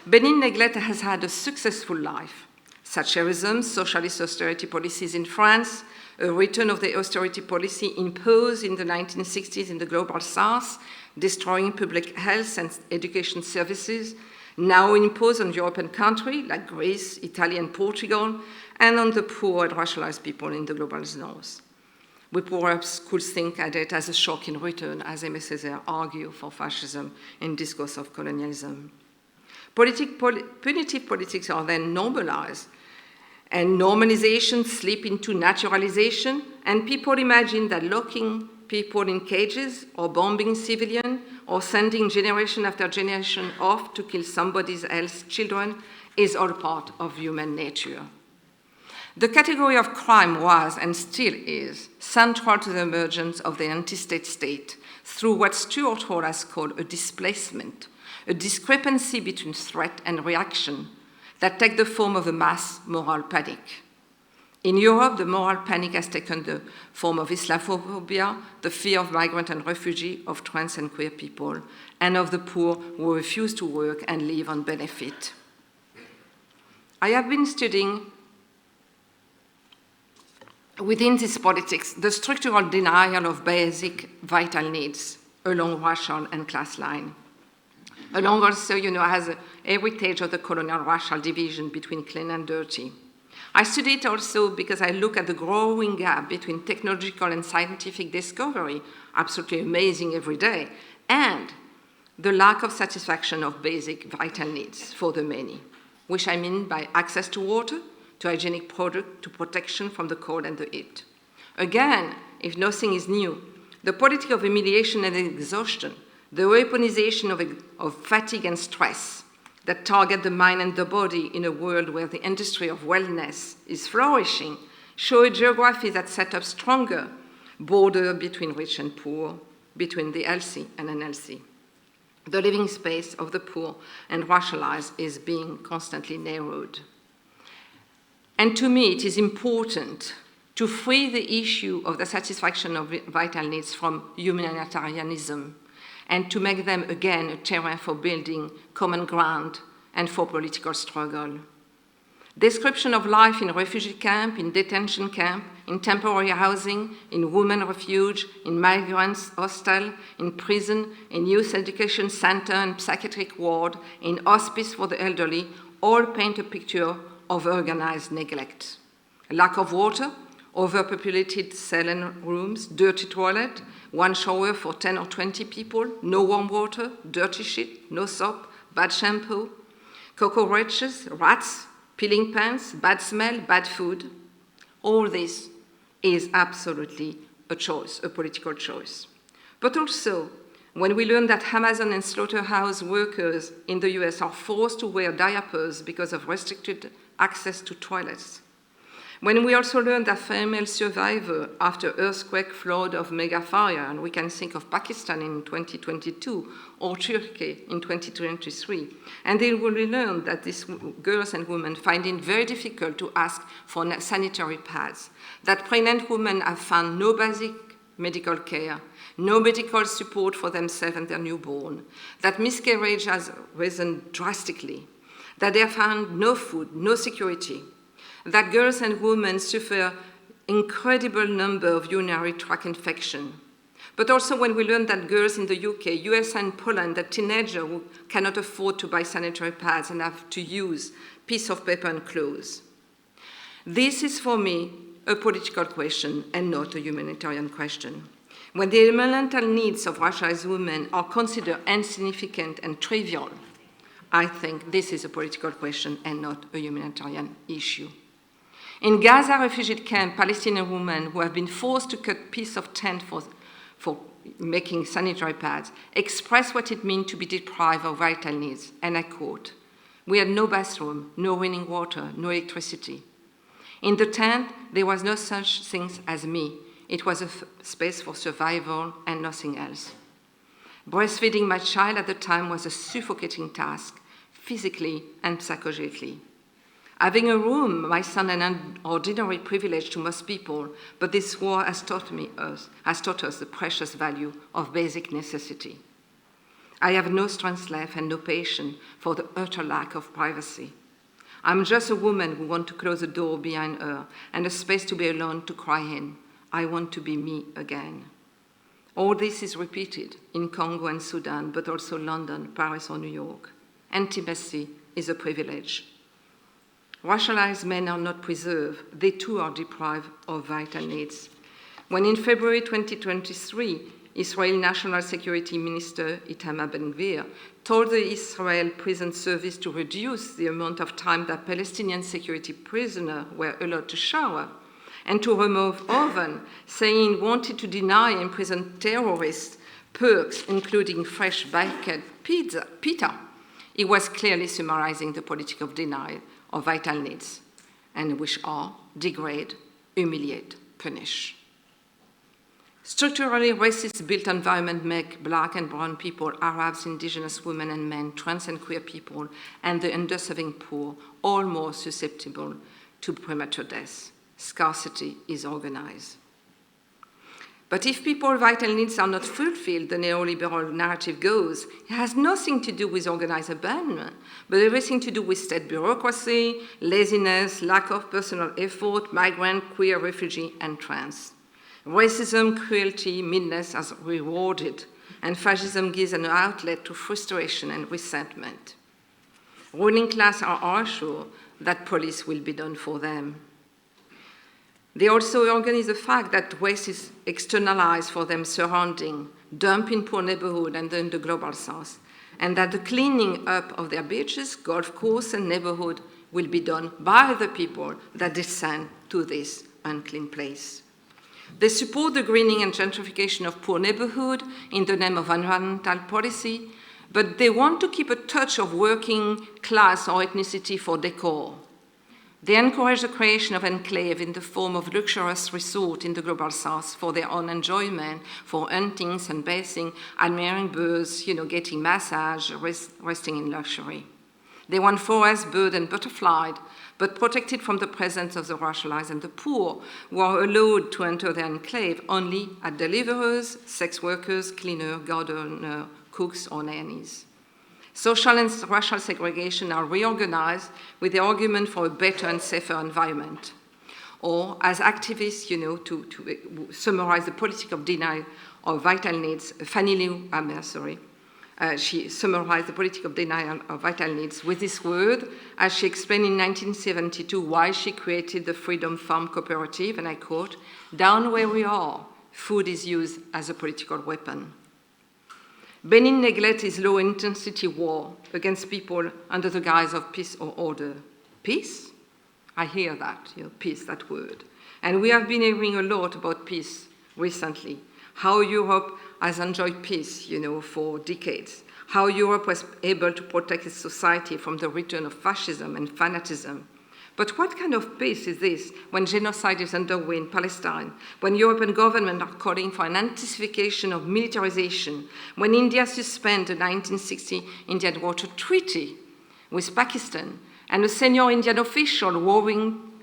Benign neglect has had a successful life. Thatcherism, socialist austerity policies in France, a return of the austerity policy imposed in the 1960s in the global south, destroying public health and education services, now imposed on European countries like Greece, Italy, and Portugal, and on the poor and racialized people in the global north. We perhaps could think at it as a shock in return, as Aimé Césaire argued for fascism in Discourse of Colonialism. Punitive politics are then normalized, and normalization slip into naturalization, and people imagine that locking people in cages or bombing civilians or sending generation after generation off to kill somebody else's children is all part of human nature. The category of crime was, and still is, central to the emergence of the anti-state state through what Stuart Hall has called a displacement, a discrepancy between threat and reaction that take the form of a mass moral panic. In Europe, the moral panic has taken the form of Islamophobia, the fear of migrant and refugee, of trans and queer people, and of the poor who refuse to work and live on benefit. I have been studying within this politics the structural denial of basic vital needs along racial and class line. Along also, has a heritage of the colonial racial division between clean and dirty. I study it also because I look at the growing gap between technological and scientific discovery, absolutely amazing every day, and the lack of satisfaction of basic vital needs for the many, which I mean by access to water, to hygienic product, to protection from the cold and the heat. Again, if nothing is new, the politic of humiliation and exhaustion, the weaponization of fatigue and stress that target the mind and the body in a world where the industry of wellness is flourishing, show a geography that set up stronger border between rich and poor, between the healthy and unhealthy. The living space of the poor and racialized is being constantly narrowed. And to me, it is important to free the issue of the satisfaction of vital needs from humanitarianism and to make them again a terrain for building common ground and for political struggle. Description of life in refugee camp, in detention camp, in temporary housing, in women refuge, in migrants hostel, in prison, in youth education center and psychiatric ward, in hospice for the elderly, all paint a picture of organized neglect. Lack of water, overpopulated cell and rooms, dirty toilet, one shower for 10 or 20 people, no warm water, dirty shit, no soap, bad shampoo, cockroaches, rats, peeling pants, bad smell, bad food. All this is absolutely a choice, a political choice. But also, when we learn that Amazon and slaughterhouse workers in the US are forced to wear diapers because of restricted access to toilets, when we also learn that female survivors after earthquake, flood, of mega fire, and we can think of Pakistan in 2022 or Turkey in 2023, and they will learn that these girls and women find it very difficult to ask for sanitary pads, that pregnant women have found no basic medical care, no medical support for themselves and their newborn, that miscarriage has risen drastically, that they have found no food, no security, that girls and women suffer incredible number of urinary tract infection. But also when we learn that girls in the UK, US and Poland, that teenagers who cannot afford to buy sanitary pads and have to use piece of paper and clothes. This is for me a political question and not a humanitarian question. When the elemental needs of racialized women are considered insignificant and trivial, I think this is a political question and not a humanitarian issue. In Gaza refugee camp, Palestinian women who have been forced to cut pieces of tent for making sanitary pads express what it means to be deprived of vital needs, and I quote, "We had no bathroom, no running water, no electricity. In the tent, there was no such things as me. It was a space for survival and nothing else. Breastfeeding my child at the time was a suffocating task, physically and psychologically. Having a room, my son, an ordinary privilege to most people, but this war has taught us the precious value of basic necessity. I have no strength left and no patience for the utter lack of privacy. I'm just a woman who wants to close the door behind her and a space to be alone to cry in. I want to be me again." All this is repeated in Congo and Sudan, but also London, Paris, or New York. Intimacy is a privilege. Racialized men are not preserved. They too are deprived of vital needs. When in February 2023, Israel National Security Minister Itamar Ben-Gvir told the Israel Prison Service to reduce the amount of time that Palestinian security prisoners were allowed to shower and to remove oven, saying he wanted to deny imprisoned terrorists perks, including fresh baked pita, he was clearly summarizing the politic of denial of vital needs, and which are degrade, humiliate, punish. Structurally racist built environment make black and brown people, Arabs, indigenous women and men, trans and queer people, and the underserving poor all more susceptible to premature death. Scarcity is organized. But if people's vital needs are not fulfilled, the neoliberal narrative goes, it has nothing to do with organized abandonment, but everything to do with state bureaucracy, laziness, lack of personal effort, migrant, queer, refugee, and trans. Racism, cruelty, meanness are rewarded, and fascism gives an outlet to frustration and resentment. Ruling class are assured that police will be done for them. They also organize the fact that waste is externalized for them surrounding, dumped in poor neighborhood and in the global south, and that the cleaning up of their beaches, golf course, and neighborhood will be done by the people that descend to this unclean place. They support the greening and gentrification of poor neighborhood in the name of environmental policy, but they want to keep a touch of working class or ethnicity for decor. They encourage the creation of enclave in the form of luxurious resort in the global south for their own enjoyment, for hunting, sunbathing, admiring birds, getting massage, resting in luxury. They want forest, bird, and butterfly, but protected from the presence of the racialized and the poor, who are allowed to enter their enclave only as deliverers, sex workers, cleaner, gardener, cooks, or nannies. Social and racial segregation are reorganized with the argument for a better and safer environment. Or as activists, to summarize the politic of denial of vital needs, Fannie Lou Hamer, she summarized the politic of denial of vital needs with this word, as she explained in 1972 why she created the Freedom Farm Cooperative, and I quote, "Down where we are, food is used as a political weapon." Benin neglects its low-intensity war against people under the guise of peace or order. Peace? I hear that, peace, that word. And we have been hearing a lot about peace recently. How Europe has enjoyed peace, for decades. How Europe was able to protect its society from the return of fascism and fanatism. But what kind of peace is this when genocide is underway in Palestine, when European governments are calling for an intensification of militarization, when India suspended the 1960 Indian Water Treaty with Pakistan, and a senior Indian official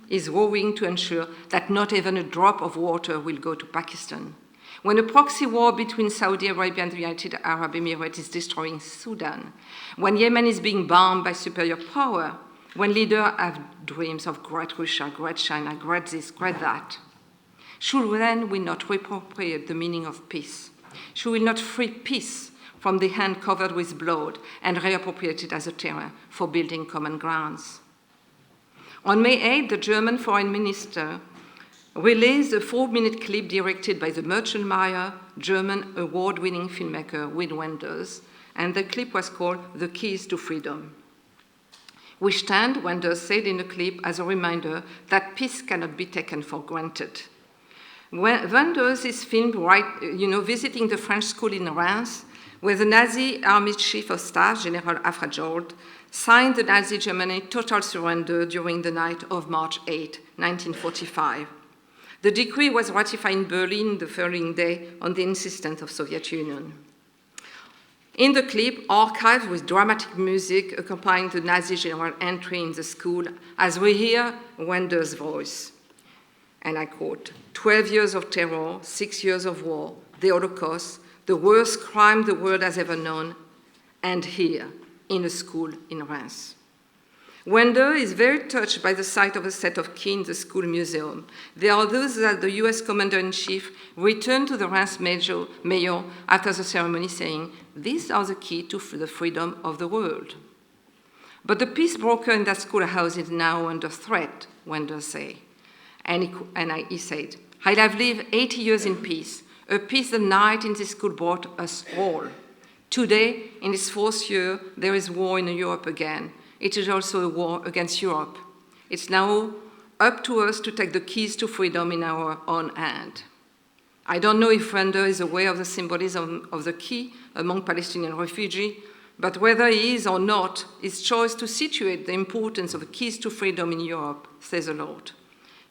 is rowing to ensure that not even a drop of water will go to Pakistan. When a proxy war between Saudi Arabia and the United Arab Emirates is destroying Sudan, when Yemen is being bombed by superior power, when leaders have dreams of great Russia, great China, great this, great that, should then we not reappropriate the meaning of peace? Should we not free peace from the hand covered with blood and reappropriate it as a terrain for building common grounds? On May 8, the German foreign minister released a 4-minute clip directed by the Merchelmeyer, German award-winning filmmaker Wim Wenders, and the clip was called "The Keys to Freedom." We stand, Wenders said in the clip, as a reminder that peace cannot be taken for granted. Wenders is filmed visiting the French school in Reims, where the Nazi Army Chief of Staff, General Afrajold, signed the Nazi Germany total surrender during the night of March 8, 1945. The decree was ratified in Berlin the following day on the insistence of the Soviet Union. In the clip, archived with dramatic music accompanying the Nazi general entry in the school, as we hear Wenders' voice. And I quote, 12 years of terror, 6 years of war, the Holocaust, the worst crime the world has ever known, and here, in a school in Reims. Wenders is very touched by the sight of a set of keys in the school museum. They are those that the US Commander-in-Chief returned to the Reims mayor after the ceremony saying, "These are the keys to the freedom of the world." But the peace broker in that schoolhouse is now under threat, Wenders say. And he said, "I have lived 80 years in peace, a peace the night in this school brought us all. Today, in its 4th year, there is war in Europe again. It is also a war against Europe. It's now up to us to take the keys to freedom in our own hand." I don't know if Wenders is aware of the symbolism of the key among Palestinian refugees, but whether he is or not, his choice to situate the importance of the keys to freedom in Europe says a lot.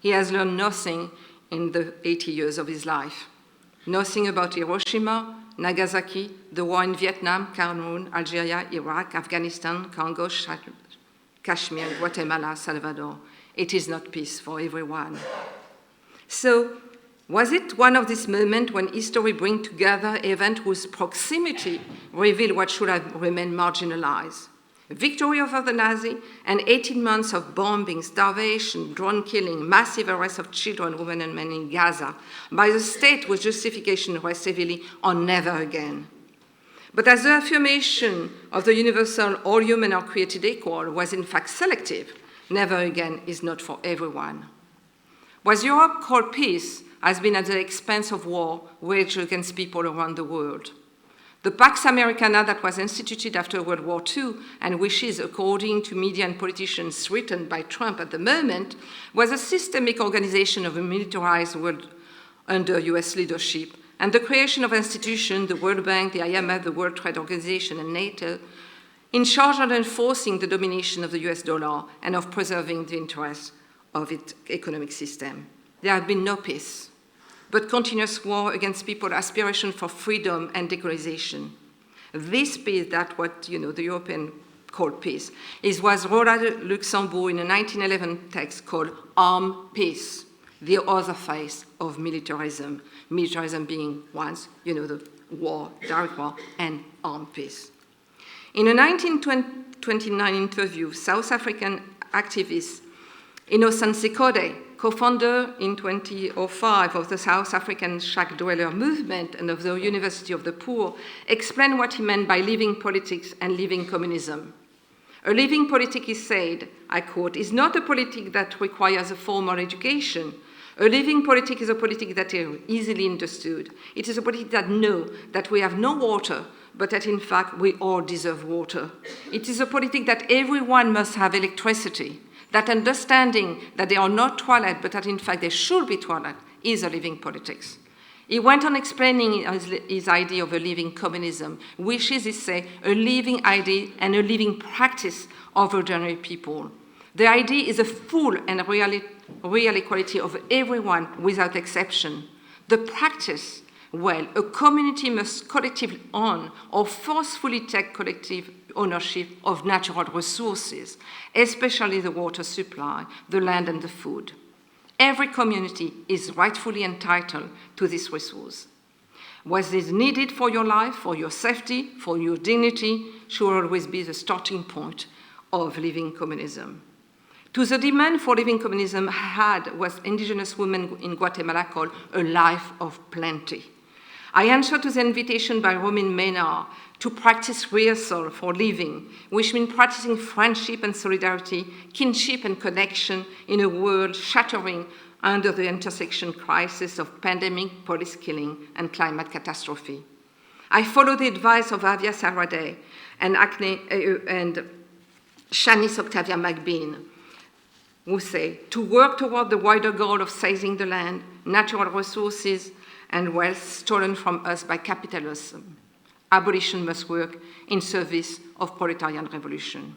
He has learned nothing in the 80 years of his life. Nothing about Hiroshima, Nagasaki, the war in Vietnam, Cameroon, Algeria, Iraq, Afghanistan, Congo, Kashmir, Guatemala, Salvador. It is not peace for everyone. So, was it one of these moments when history brings together events whose proximity revealed what should have remained marginalized? Victory over the Nazi and 18 months of bombing, starvation, drone killing, massive arrest of children, women and men in Gaza by the state with justification rests heavily on never again. But as the affirmation of the universal all human are created equal was in fact selective, never again is not for everyone. Was Europe called peace has been at the expense of war waged against people around the world. The Pax Americana that was instituted after World War II and which is, according to media and politicians, threatened by Trump at the moment, was a systemic organization of a militarized world under US leadership, and the creation of institutions, the World Bank, the IMF, the World Trade Organization, and NATO, in charge of enforcing the domination of the US dollar and of preserving the interests of its economic system. There have been no peace, but continuous war against people's aspiration for freedom and decolonization. This peace, that what the European called peace, was Roland Luxembourg in a 1911 text called Armed Peace, the other face of militarism. Militarism being once, the war, direct war, and armed peace. In a 1929 interview, South African activist Innocent Sekode, co-founder in 2005 of the South African shack dweller movement and of the University of the Poor, explained what he meant by living politics and living communism. A living politic, he said, I quote, is not a politic that requires a formal education. A living politic is a politic that is easily understood. It is a politic that knows that we have no water, but that in fact we all deserve water. It is a politic that everyone must have electricity. That understanding that they are not toilets, but that in fact they should be toilets, is a living politics. He went on explaining his idea of a living communism, which is, he said, a living idea and a living practice of ordinary people. The idea is a full and real equality of everyone without exception. The practice, well, a community must collectively own or forcefully take collective ownership of natural resources, especially the water supply, the land, and the food. Every community is rightfully entitled to this resource. What is needed for your life, for your safety, for your dignity, should always be the starting point of living communism. To the demand for living communism had what indigenous women in Guatemala called a life of plenty. I answered to the invitation by Romin Maynard to practice rehearsal for living, which means practicing friendship and solidarity, kinship and connection in a world shattering under the intersection crisis of pandemic, police killing, and climate catastrophe. I followed the advice of Avia Sarade and Shanice Octavia McBean, who say, to work toward the wider goal of seizing the land, natural resources, and wealth stolen from us by capitalism. Abolition must work in service of proletarian revolution.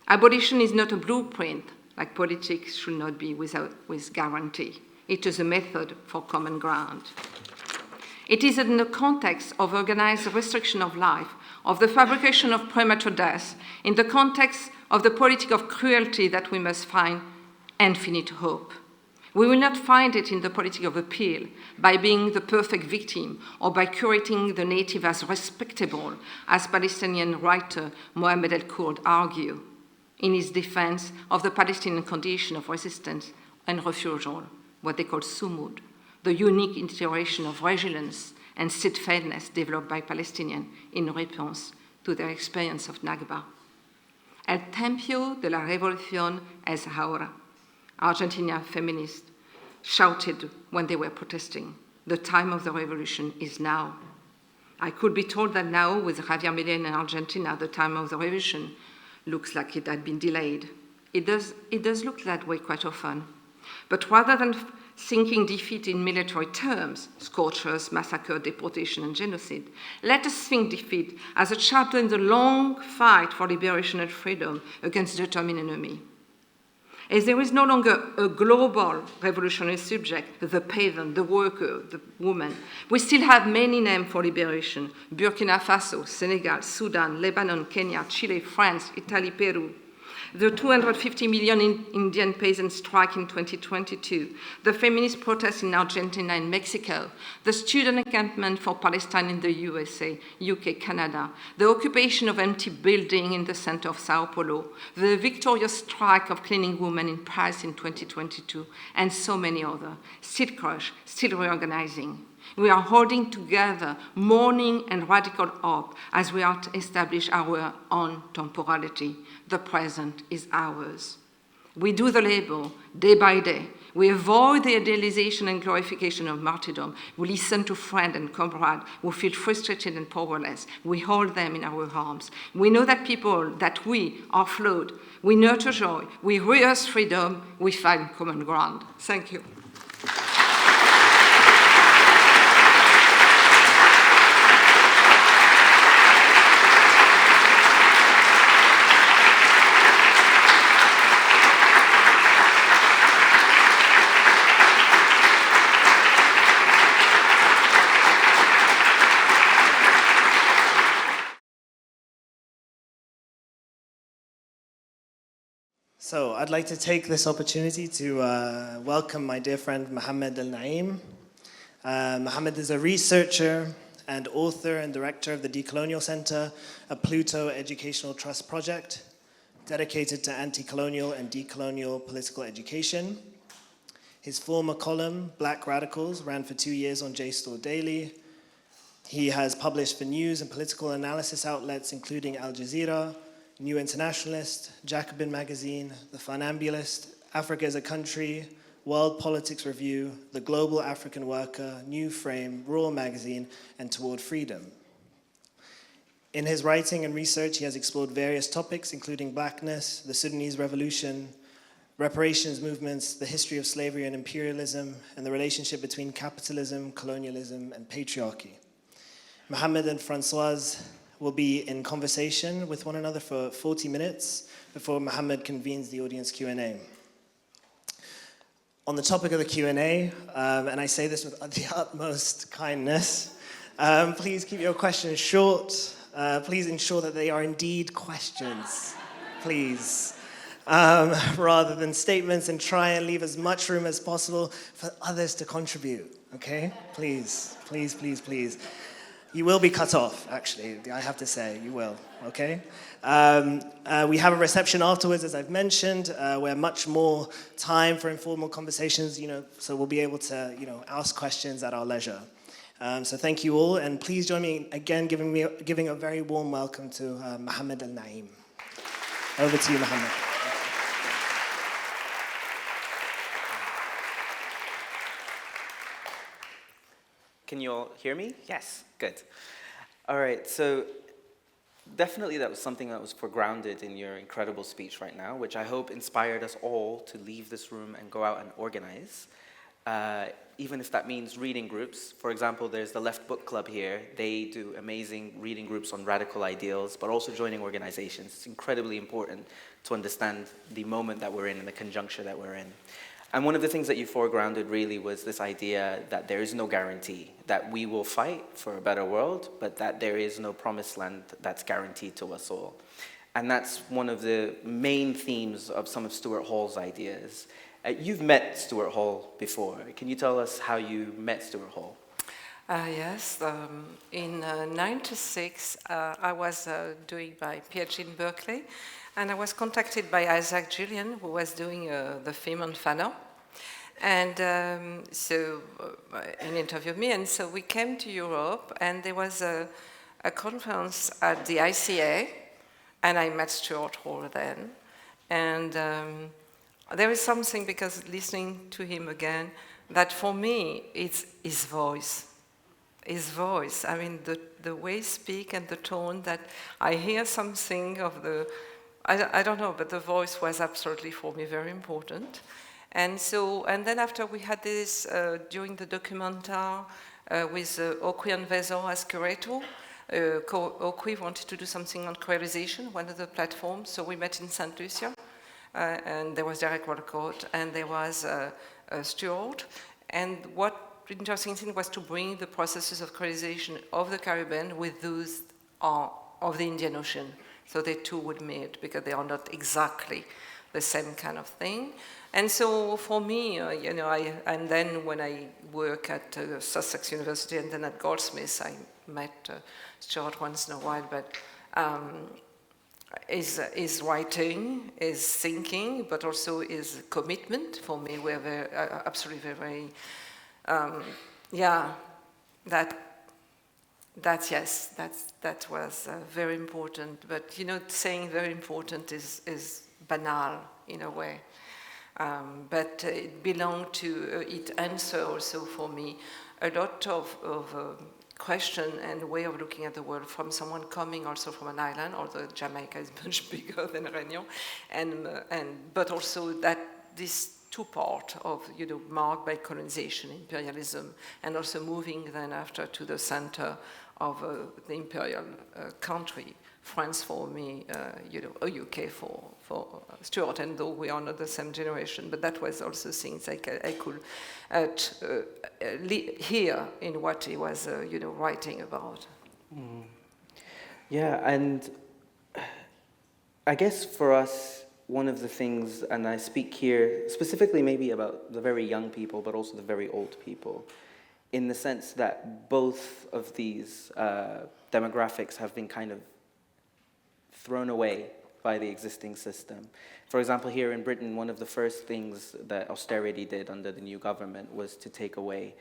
Abolition is not a blueprint, like politics should not be with guarantee. It is a method for common ground. It is in the context of organized restriction of life, of the fabrication of premature death, in the context of the politic of cruelty that we must find infinite hope. We will not find it in the politic of appeal, by being the perfect victim, or by curating the native as respectable, as Palestinian writer Mohammed El-Kurd argued in his defense of the Palestinian condition of resistance and refusal, what they call sumud, the unique iteration of resilience and steadfastness developed by Palestinians in response to their experience of Nakba. El tiempo de la revolución es ahora. Argentina feminists shouted when they were protesting, the time of the revolution is now. I could be told that now, with Javier Milei in Argentina, the time of the revolution looks like it had been delayed. It does look that way quite often. But rather than thinking defeat in military terms, scorchers, massacre, deportation, and genocide, let us think defeat as a chapter in the long fight for liberation and freedom against the determined enemy. As there is no longer a global revolutionary subject, the peasant, the worker, the woman, we still have many names for liberation: Burkina Faso, Senegal, Sudan, Lebanon, Kenya, Chile, France, Italy, Peru. The 250 million Indian peasant strike in 2022, the feminist protests in Argentina and Mexico, the student encampment for Palestine in the USA, UK, Canada, the occupation of empty building in the center of Sao Paulo, the victorious strike of cleaning women in Paris in 2022, and so many others, still crushed, still reorganizing. We are holding together mourning and radical hope as we are to establish our own temporality. The present is ours. We do the labor day by day. We avoid the idealization and glorification of martyrdom. We listen to friends and comrades who feel frustrated and powerless. We hold them in our arms. We know that we are flawed. We nurture joy. We rehearse freedom. We find common ground. Thank you. So I'd like to take this opportunity to welcome my dear friend Mohammed Elnaiem. Mohammed is a researcher and author and director of the Decolonial Centre, a Pluto educational trust project dedicated to anti-colonial and decolonial political education. His former column, Black Radicals, ran for 2 years on JSTOR Daily. He has published for news and political analysis outlets including Al Jazeera, New Internationalist, Jacobin Magazine, The Funambulist, Africa as a Country, World Politics Review, The Global African Worker, New Frame, Raw Magazine, and Toward Freedom. In his writing and research, he has explored various topics, including blackness, the Sudanese revolution, reparations movements, the history of slavery and imperialism, and the relationship between capitalism, colonialism, and patriarchy. Mohammed and Françoise will be in conversation with one another for 40 minutes before Mohammed convenes the audience Q&A. On the topic of the Q&A, and I say this with the utmost kindness, please keep your questions short. Please ensure that they are indeed questions, please, rather than statements, and try and leave as much room as possible for others to contribute, okay? Please, please, please, please. You will be cut off, actually, I have to say, you will, okay? We have a reception afterwards, as I've mentioned, where much more time for informal conversations, so we'll be able to, ask questions at our leisure. So thank you all, and please join me again giving a very warm welcome to Mohammed Elnaiem. Over to you, Mohammed. Can you all hear me? Yes, good. All right, so definitely that was something that was foregrounded in your incredible speech right now, which I hope inspired us all to leave this room and go out and organize, even if that means reading groups. For example, there's the Left Book Club here. They do amazing reading groups on radical ideals, but also joining organizations. It's incredibly important to understand the moment that we're in and the conjuncture that we're in. And one of the things that you foregrounded really was this idea that there is no guarantee, that we will fight for a better world, but that there is no promised land that's guaranteed to us all. And that's one of the main themes of some of Stuart Hall's ideas. You've met Stuart Hall before. Can you tell us how you met Stuart Hall? Yes, in 96, I was doing my PhD in Berkeley, and I was contacted by Isaac Julian, who was doing the film on Fanon, and and interviewed me, and so we came to Europe, and there was a conference at the ICA, and I met Stuart Hall then, and there is something, because listening to him again, that for me, it's his voice. His voice, I mean, the way he speaks and the tone, that I hear something of the, I don't know, but the voice was absolutely for me very important. And so, and then after we had this, during the documentary with Okwi and Vezon as curator, Okwi wanted to do something on queerization, one of the platforms, so we met in St. Lucia. and there was Derek Walcott, and there was Stuart. And what interesting thing was to bring the processes of colonization of the Caribbean with those of the Indian Ocean. So they two would meet because they are not exactly the same kind of thing. And so for me, and then when I work at Sussex University and then at Goldsmiths, I met Stuart once in a while, but his writing, his thinking, but also his commitment for me were very, absolutely very, that was very important. But saying very important is banal in a way. But it belonged to it answer also for me a lot of question and way of looking at the world from someone coming also from an island, although Jamaica is much bigger than Réunion, but also that this two part of marked by colonization, imperialism, and also moving then after to the center of the imperial country. France for me, UK for Stuart, and though we are not the same generation, but that was also things I could hear in what he was, writing about. Mm. Yeah, and I guess for us, one of the things, and I speak here specifically maybe about the very young people, but also the very old people, in the sense that both of these demographics have been kind of thrown away by the existing system. For example, here in Britain, one of the first things that austerity did under the new government was to take away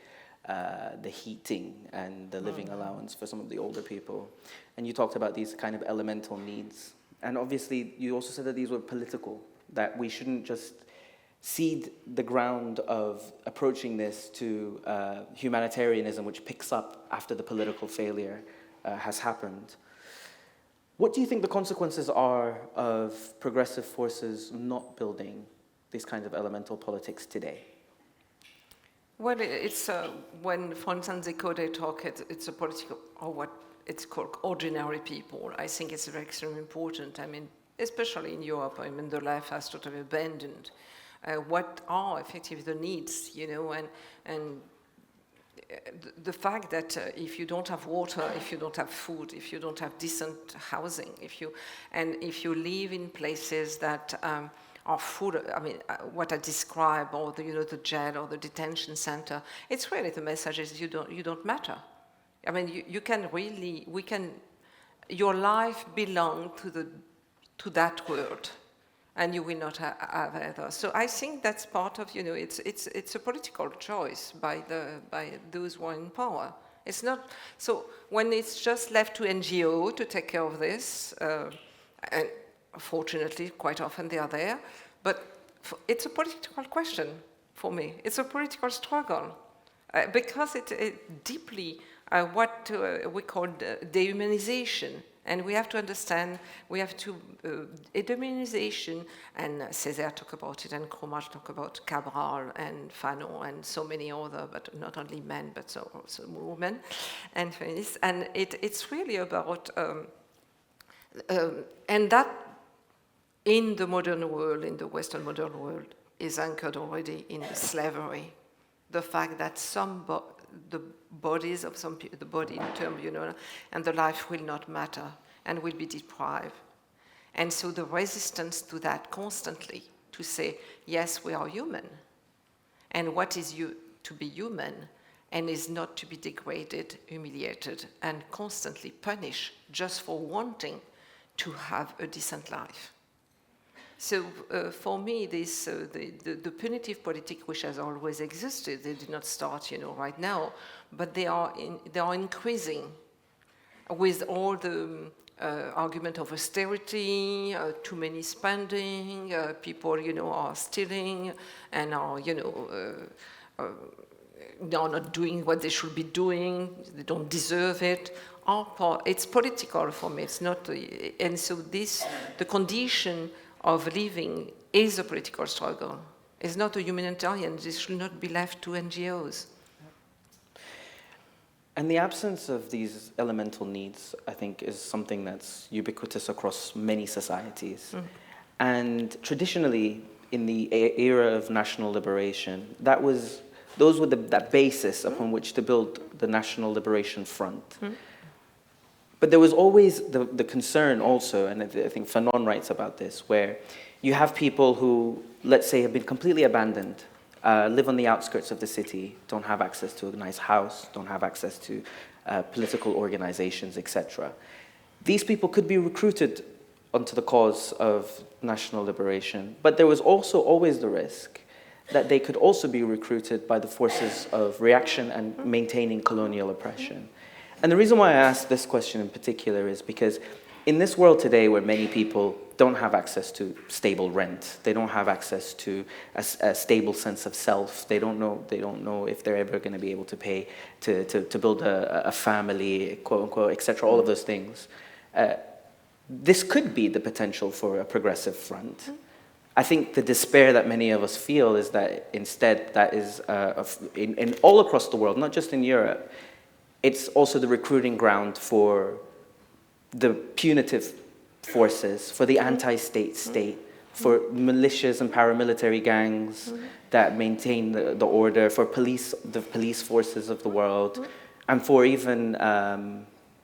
the heating and the living allowance for some of the older people. And you talked about these kind of elemental needs. And obviously, you also said that these were political, that we shouldn't just cede the ground of approaching this to humanitarianism, which picks up after the political failure has happened. What do you think the consequences are of progressive forces not building these kinds of elemental politics today? Well, it's when, for instance, they talk, it's a political, or what it's called ordinary people. I think it's very extremely important. I mean, especially in Europe, I mean, the life has totally abandoned. What are effectively the needs, and the fact that if you don't have water, if you don't have food, if you don't have decent housing, if you live in places that are full, what I describe, or the jail or the detention center, it's really the message is you don't matter. I mean, your life belongs to that world, and you will not have either. So I think that's part of, it's a political choice by those who are in power. It's not, so when it's just left to NGO to take care of this, and fortunately, quite often they are there, but it's a political question for me. It's a political struggle, because it deeply what we call dehumanization. And we have to understand, dehumanization, and Césaire talked about it, and Cromage talked about Cabral and Fanon and so many other, but not only men, but also women and feminists. And it's really about, and that in the modern world, in the Western modern world, is anchored already in slavery. The fact that the bodies of some people, the body in term, and the life will not matter and will be deprived. And so the resistance to that constantly, to say, yes, we are human. And what is to be human and is not to be degraded, humiliated, and constantly punished just for wanting to have a decent life. So for me, this the punitive politic, which has always existed, they did not start, right now, but they are increasing with all the argument of austerity, too many spending, people, are stealing and are, they are not doing what they should be doing. They don't deserve it. It's political for me. It's not, and so the condition of living is a political struggle. It's not a humanitarian. This should not be left to NGOs. And the absence of these elemental needs, I think, is something that's ubiquitous across many societies. And traditionally, in the era of national liberation, those were that basis upon which to build the National Liberation Front. But there was always the concern also, and I think Fanon writes about this, where you have people who, let's say, have been completely abandoned, live on the outskirts of the city, don't have access to a nice house, don't have access to political organizations, etc. These people could be recruited onto the cause of national liberation, but there was also always the risk that they could also be recruited by the forces of reaction and maintaining colonial oppression. And the reason why I ask this question in particular is because in this world today where many people don't have access to stable rent, they don't have access to a stable sense of self, they don't know if they're ever going to be able to pay to build a family, quote unquote, etc., all of those things. This could be the potential for a progressive front. I think the despair that many of us feel is that instead that is in all across the world, not just in Europe, it's also the recruiting ground for the punitive forces, for the anti-state state, for militias and paramilitary gangs that maintain the order, for the police forces of the world, and for even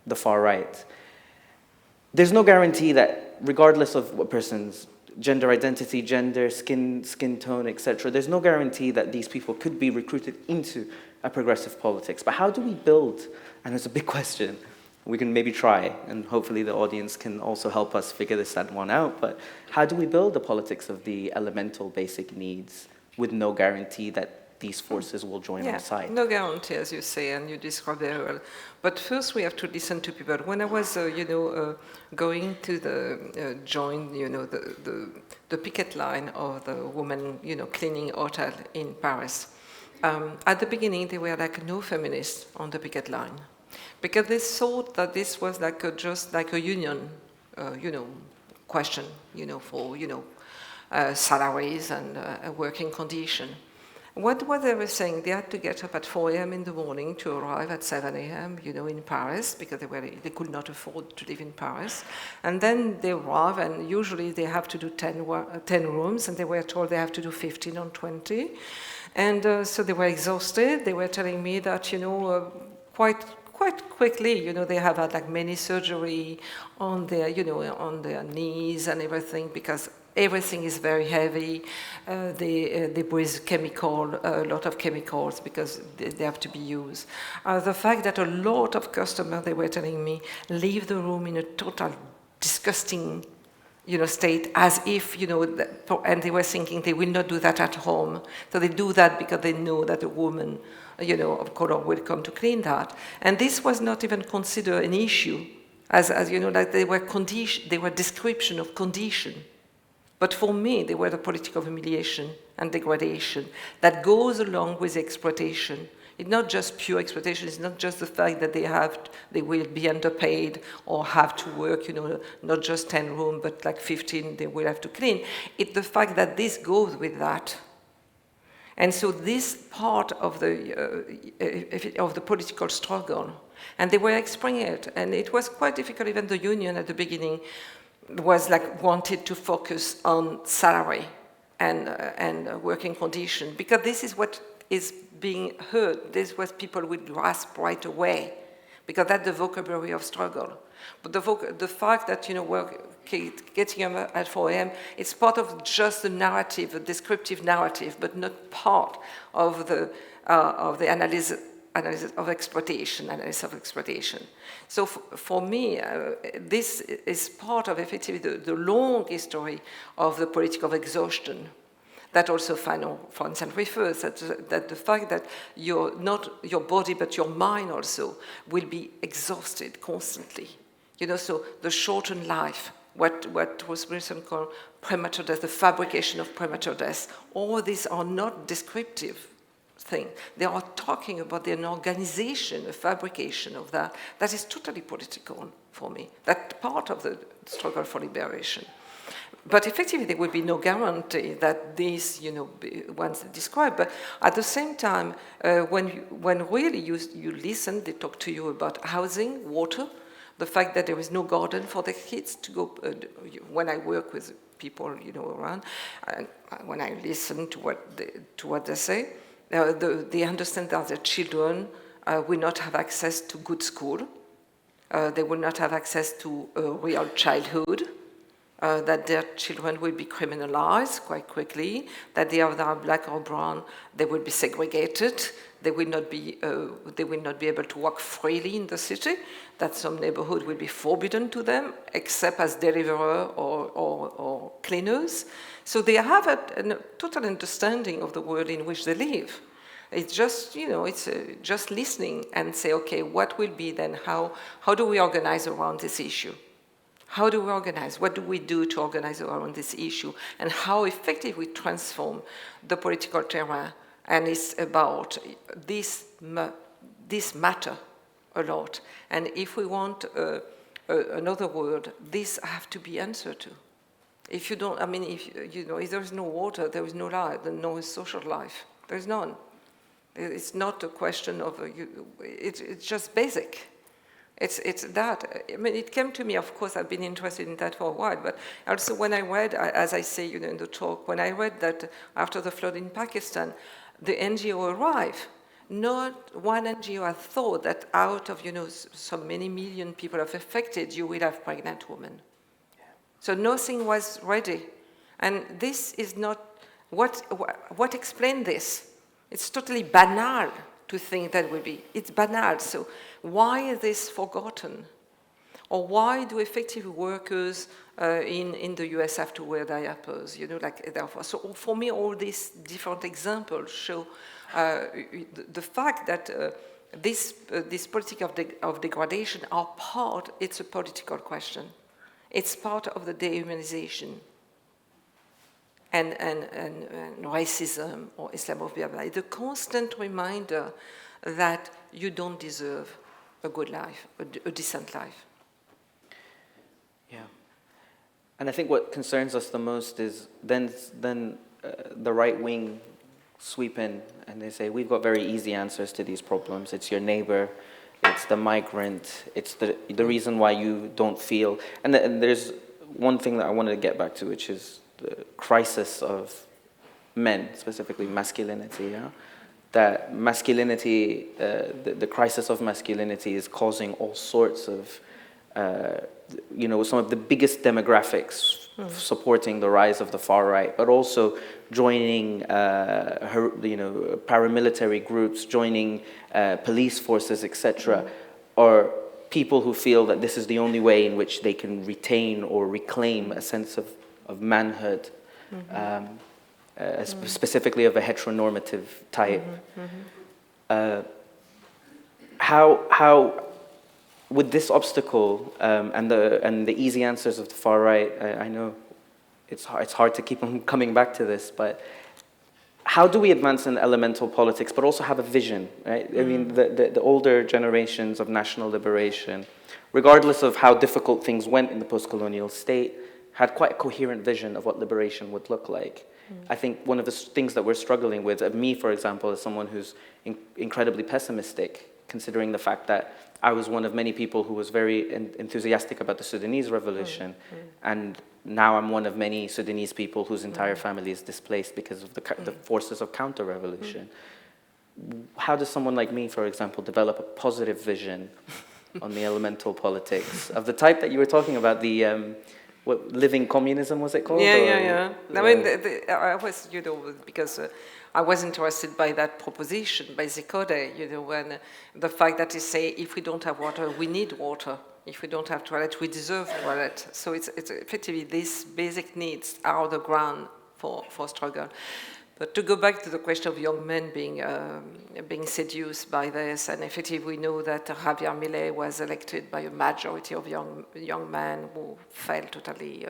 the far right. There's no guarantee that, regardless of a person's gender identity, gender, skin tone, etc., there's no guarantee that these people could be recruited into a progressive politics. But how do we build, and it's a big question, we can maybe try, and hopefully the audience can also help us figure this one out, but how do we build the politics of the elemental basic needs with no guarantee that these forces will join our side? No guarantee, as you say, and you describe very well. But first we have to listen to people. When I was, going to join, the picket line of the woman, cleaning hotel in Paris, at the beginning there were like no feminists on the picket line, because they thought that this was like just like a union, question, for salaries and a working condition. What they were saying, they had to get up at 4 a.m. in the morning to arrive at 7 a.m., in Paris, because they could not afford to live in Paris. And then they arrive, and usually they have to do 10 rooms, and they were told they have to do 15 on 20. And so they were exhausted. They were telling me that, quite quickly, they have had like many surgery on their, on their knees and everything, because everything is very heavy. They breathe a lot of chemicals because they have to be used. The fact that a lot of customers, they were telling me, leave the room in a total disgusting, state, as if, and they were thinking they will not do that at home. So they do that because they know that a woman, of color will come to clean that. And this was not even considered an issue, as like they were description of condition. But for me, they were the political humiliation and degradation that goes along with exploitation. It's not just pure exploitation. It's not just the fact that they will be underpaid or have to work, not just 10 rooms, but like 15 they will have to clean. It's the fact that this goes with that. And so this part of the political struggle, and they were explaining it, and it was quite difficult. Even the union at the beginning was like wanted to focus on salary and working condition, because this is what is being heard. This is what people would grasp right away, because that's the vocabulary of struggle. But the fact that getting up at 4 a.m. it's part of just the narrative, a descriptive narrative, but not part of the analysis of exploitation. So for me, this is part of effectively the long history of the political exhaustion that also Fanon, for instance, refers that the fact that not your body but your mind also will be exhausted constantly. So the shortened life, what was recently called premature death, the fabrication of premature death, all these are not descriptive thing. They are talking about an organization, a fabrication of that is totally political for me. That's part of the struggle for liberation. But effectively, there will be no guarantee that these, ones described. But at the same time, when really you listen, they talk to you about housing, water, the fact that there is no garden for the kids to go. When I work with people, around. And when I listen to what they say, they understand that their children will not have access to good school. They will not have access to a real childhood. That their children will be criminalized quite quickly, that they are black or brown, they will be segregated, they will not be able to walk freely in the city, that some neighborhood will be forbidden to them, except as deliverer or cleaners. So they have a total understanding of the world in which they live. It's just, it's just listening and say, okay, what will be then, how do we organize around this issue? How do we organize? What do we do to organize around this issue? And how effectively we transform the political terrain? And it's about this matter a lot. And if we want another world, this have to be answered to. If you don't, if there is no water, there is no life, no social life. There is none. It's not a question of, it's just basic. It's that. It came to me, of course, I've been interested in that for a while, but also when I read, as I say in the talk, when I read that after the flood in Pakistan, the NGO arrived, not one NGO had thought that out of, so many million people affected, you will have pregnant women. Yeah. So nothing was ready. And this is not, what explained this? It's totally banal to think that will be. It's banal. So why is this forgotten? Or why do effective workers in the US have to wear diapers? So for me, all these different examples show the fact that this politic of degradation are part. It's a political question. It's part of the dehumanization. And racism or Islamophobia, the constant reminder that you don't deserve a good life, a decent life. Yeah. And I think what concerns us the most is then the right wing sweep in and they say, we've got very easy answers to these problems. It's your neighbor, it's the migrant, it's the reason why you don't feel. And there's one thing that I wanted to get back to, which is the crisis of men, specifically masculinity, yeah? That masculinity, the crisis of masculinity is causing all sorts of, some of the biggest demographics supporting the rise of the far right, but also joining, paramilitary groups, joining police forces, etc., or people who feel that this is the only way in which they can retain or reclaim a sense of manhood, specifically of a heteronormative type. How with this obstacle and the easy answers of the far right, I know it's hard to keep on coming back to this, but how do we advance in elemental politics, but also have a vision, right? I mean, the older generations of national liberation, regardless of how difficult things went in the post-colonial state, had quite a coherent vision of what liberation would look like. I think one of the things that we're struggling with, me, for example, as someone who's incredibly pessimistic, considering the fact that I was one of many people who was very enthusiastic about the Sudanese revolution, and now I'm one of many Sudanese people whose entire family is displaced because of the forces of counter-revolution. How does someone like me, for example, develop a positive vision on the elemental politics of the type that you were talking about, the living communism, was it called? Yeah. I mean, I was, because I was interested by that proposition by Zikode, when the fact that they say, if we don't have water, we need water. If we don't have toilet, we deserve toilet. So it's effectively these basic needs are the ground for struggle. But to go back to the question of young men being seduced by this, and effectively we know that Javier Milei was elected by a majority of young men who felt totally,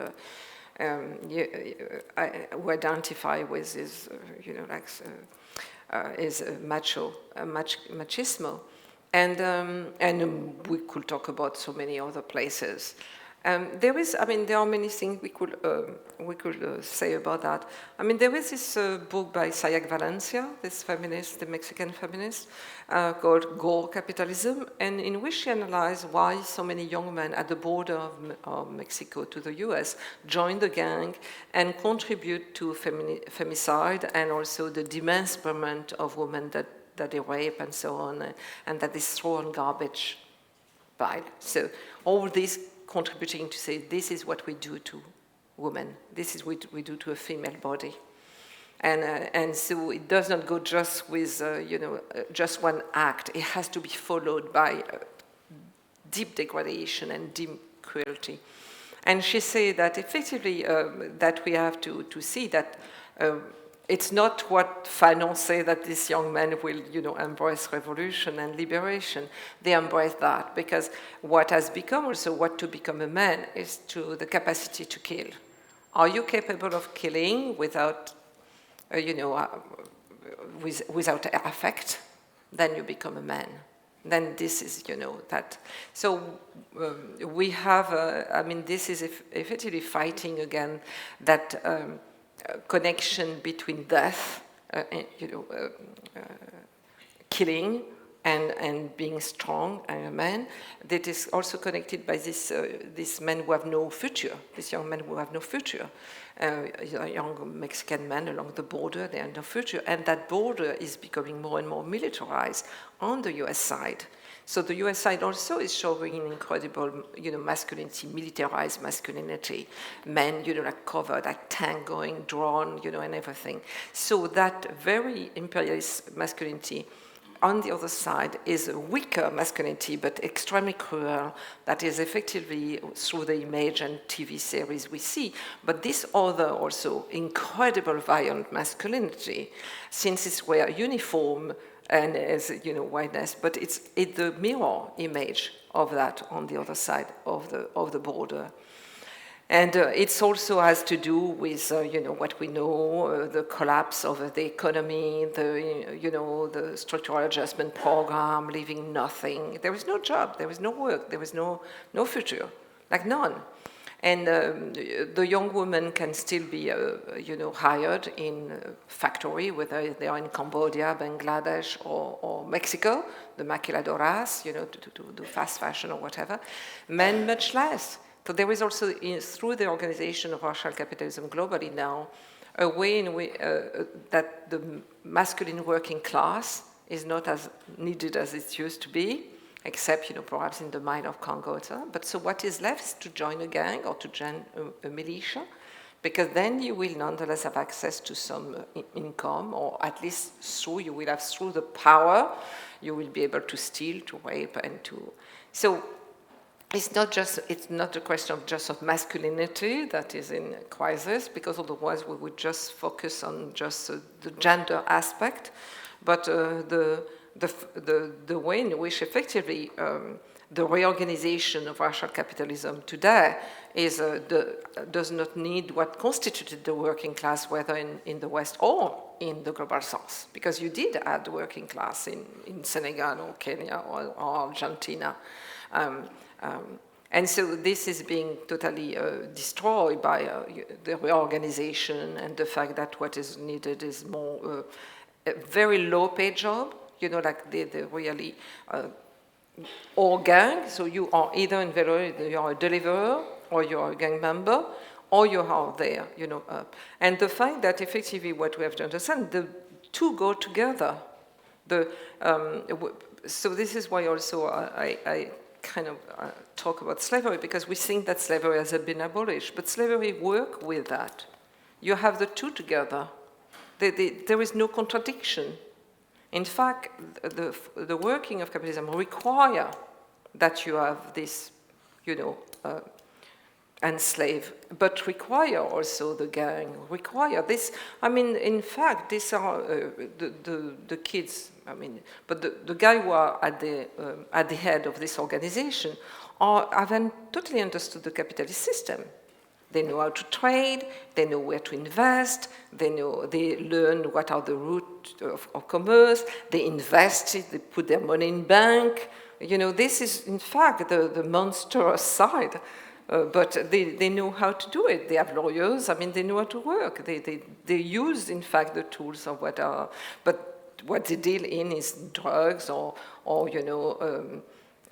who identify with his, his machismo. And we could talk about so many other places. There are many things we could say about that. I mean, there is this book by Sayak Valencia, this feminist, the Mexican feminist, called Gore Capitalism, and in which she analyzed why so many young men at the border of Mexico to the US join the gang and contribute to femicide and also the dememberment of women that they rape and so on, and that is thrown garbage pile. So all this contributing to say, this is what we do to women. This is what we do to a female body. And so it does not go just with, just one act. It has to be followed by deep degradation and deep cruelty. And she said that effectively that we have to see that it's not what Fanon said that these young men will, embrace revolution and liberation. They embrace that because what has become also what to become a man is to the capacity to kill. Are you capable of killing without, without affect? Then you become a man. Then this is, that. So we have, this is effectively fighting again that connection between death, killing, and being strong and a man, that is also connected by these men who have no future, these young men who have no future. Young Mexican men along the border, they have no future, and that border is becoming more and more militarized on the US side. So the US side also is showing an incredible, masculinity, militarized masculinity. Men, like covered, like tank going, drawn, and everything. So that very imperialist masculinity on the other side is a weaker masculinity, but extremely cruel, that is effectively through the image and TV series we see. But this other also incredible violent masculinity, since it's where uniform and as whiteness, but it's the mirror image of that on the other side of the border. And it also has to do with what we know, the collapse of the economy, the structural adjustment program, leaving nothing. There is no job, there is no work, there is no future, like none. And the young women can still be, hired in a factory, whether they are in Cambodia, Bangladesh, or Mexico, the maquiladoras, to do fast fashion or whatever. Men, much less. So there is also, through the organization of racial capitalism globally now, a way in which that the masculine working class is not as needed as it used to be, except, perhaps in the mine of Congo, etc. But so what is left is to join a gang or to join a militia, because then you will nonetheless have access to some income, or at least through the power, you will be able to steal, to rape, and to... So it's not a question of masculinity that is in crisis, because otherwise we would just focus on just the gender aspect, but the way in which effectively the reorganization of racial capitalism today does not need what constituted the working class, whether in the West or in the global South, because you did add the working class in Senegal or Kenya or Argentina. And so this is being totally destroyed by the reorganization and the fact that what is needed is more a very low-paid job, like the really or gang. So you are either you are a deliverer, or you are a gang member, or you are there, And the fact that effectively what we have to understand, the two go together. So this is why also I kind of talk about slavery, because we think that slavery has been abolished, but slavery works with that. You have the two together. There is no contradiction. In fact, the working of capitalism require that you have this, enslave, but require also the gang, require this. In fact, these are the kids, but the guys who are at the head of this organization haven't totally understood the capitalist system. They know how to trade, they know where to invest, they learn what are the roots of commerce, they invest it, they put their money in bank. This is, in fact, the monstrous side But they know how to do it. They have lawyers. I mean, they know how to work. They use, in fact, the tools of what are. But what they deal in is drugs or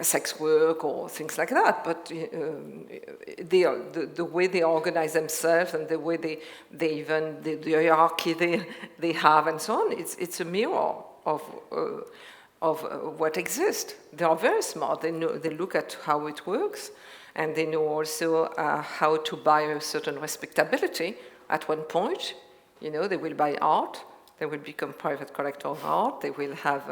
sex work or things like that. But the way they organize themselves and the way they even the hierarchy they have and so on, it's a mirror of what exists. They are very smart. They know. They look at how it works. And they know also how to buy a certain respectability at one point. They will buy art. They will become private collector of art. They will have,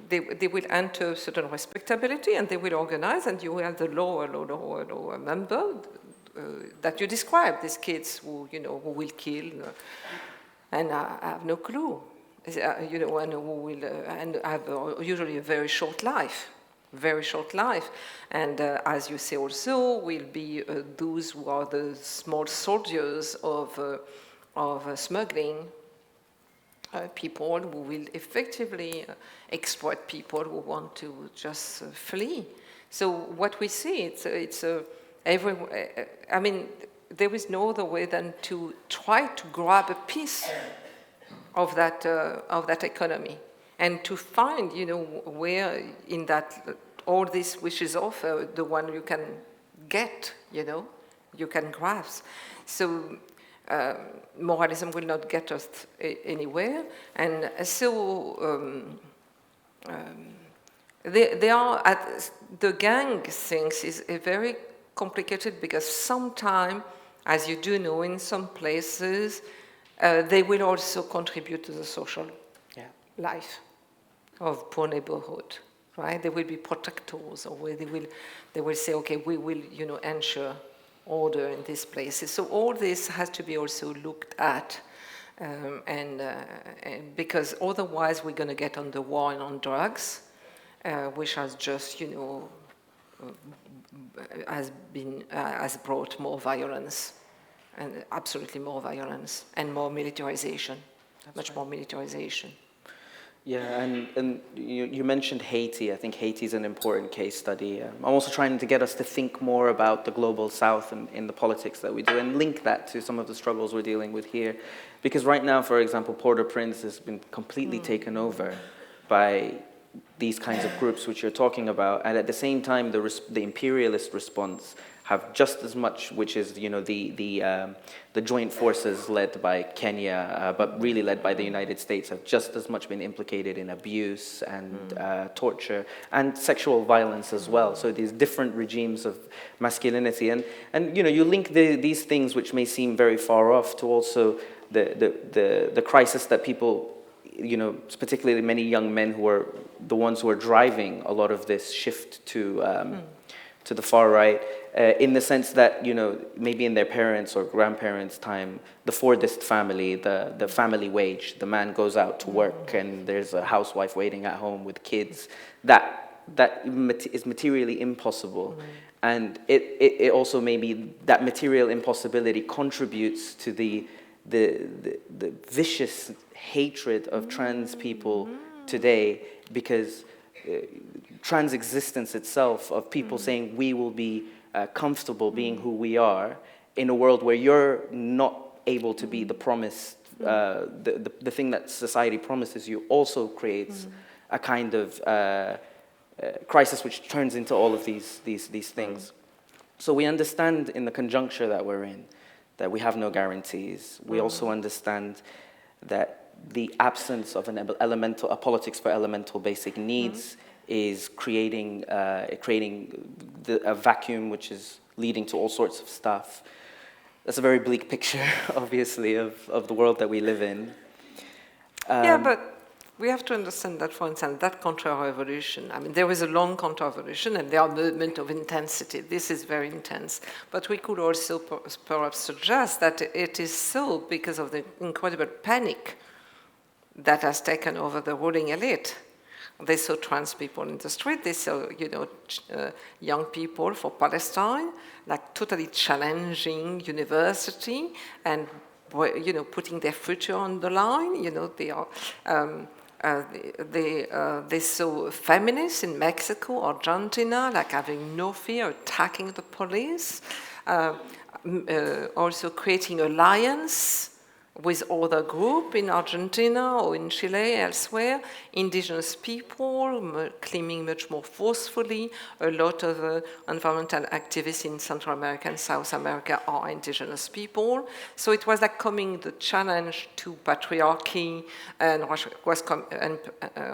they will enter a certain respectability, and they will organize. And you have the lower member that you described. These kids who will kill, and I have no clue. And who will and have usually a very short life. Very short life, and as you say also, will be those who are the small soldiers of smuggling people who will effectively exploit people who want to just flee. So what we see, it's I mean, there is no other way than to try to grab a piece of that economy. And to find, where in that, all this which is offered, the one you can get, you can grasp. So moralism will not get us anywhere. And so they are at the gang things is very complicated because sometimes, as you do know, in some places, they will also contribute to the social life of poor neighborhood, right? They will be protectors, or they will say, okay, we will, ensure order in these places. So all this has to be also looked at, and because otherwise we're going to get on the war and on drugs, which has just, has brought more violence, and absolutely more violence and more militarization, much more militarization. Yeah, and you mentioned Haiti. I think Haiti is an important case study. I'm also trying to get us to think more about the global South and in the politics that we do, and link that to some of the struggles we're dealing with here. Because right now, for example, Port-au-Prince has been completely taken over by these kinds of groups which you're talking about, and at the same time, the imperialist response have just as much, which is the joint forces led by Kenya, but really led by the United States, have just as much been implicated in abuse and torture and sexual violence as well. So these different regimes of masculinity, and you link these things which may seem very far off to also the crisis that people, particularly many young men who are the ones who are driving a lot of this shift to the far right, in the sense that, maybe in their parents' or grandparents' time, the Fordist family, the family wage, the man goes out to work and there's a housewife waiting at home with kids, that is materially impossible. And it also maybe, that material impossibility contributes to the vicious hatred of trans people today, because trans existence itself, of people saying we will be comfortable being who we are in a world where you're not able to be the promised, the thing that society promises you, also creates a kind of crisis which turns into all of these things. So we understand in the conjuncture that we're in that we have no guarantees. We also understand that the absence of a politics for elemental basic needs is creating a vacuum which is leading to all sorts of stuff. That's a very bleak picture, obviously, of the world that we live in. But we have to understand that, for instance, that counter-revolution, I mean, there is a long counter-revolution and there are movements of intensity. This is very intense. But we could also perhaps suggest that it is so because of the incredible panic that has taken over the ruling elite. They saw trans people in the street. They saw, young people for Palestine, like totally challenging university and, putting their future on the line. They are they saw feminists in Mexico, Argentina, like having no fear, attacking the police, also creating alliance with other groups in Argentina or in Chile, elsewhere, indigenous people claiming much more forcefully. A lot of environmental activists in Central America and South America are indigenous people. So it was like coming the challenge to patriarchy and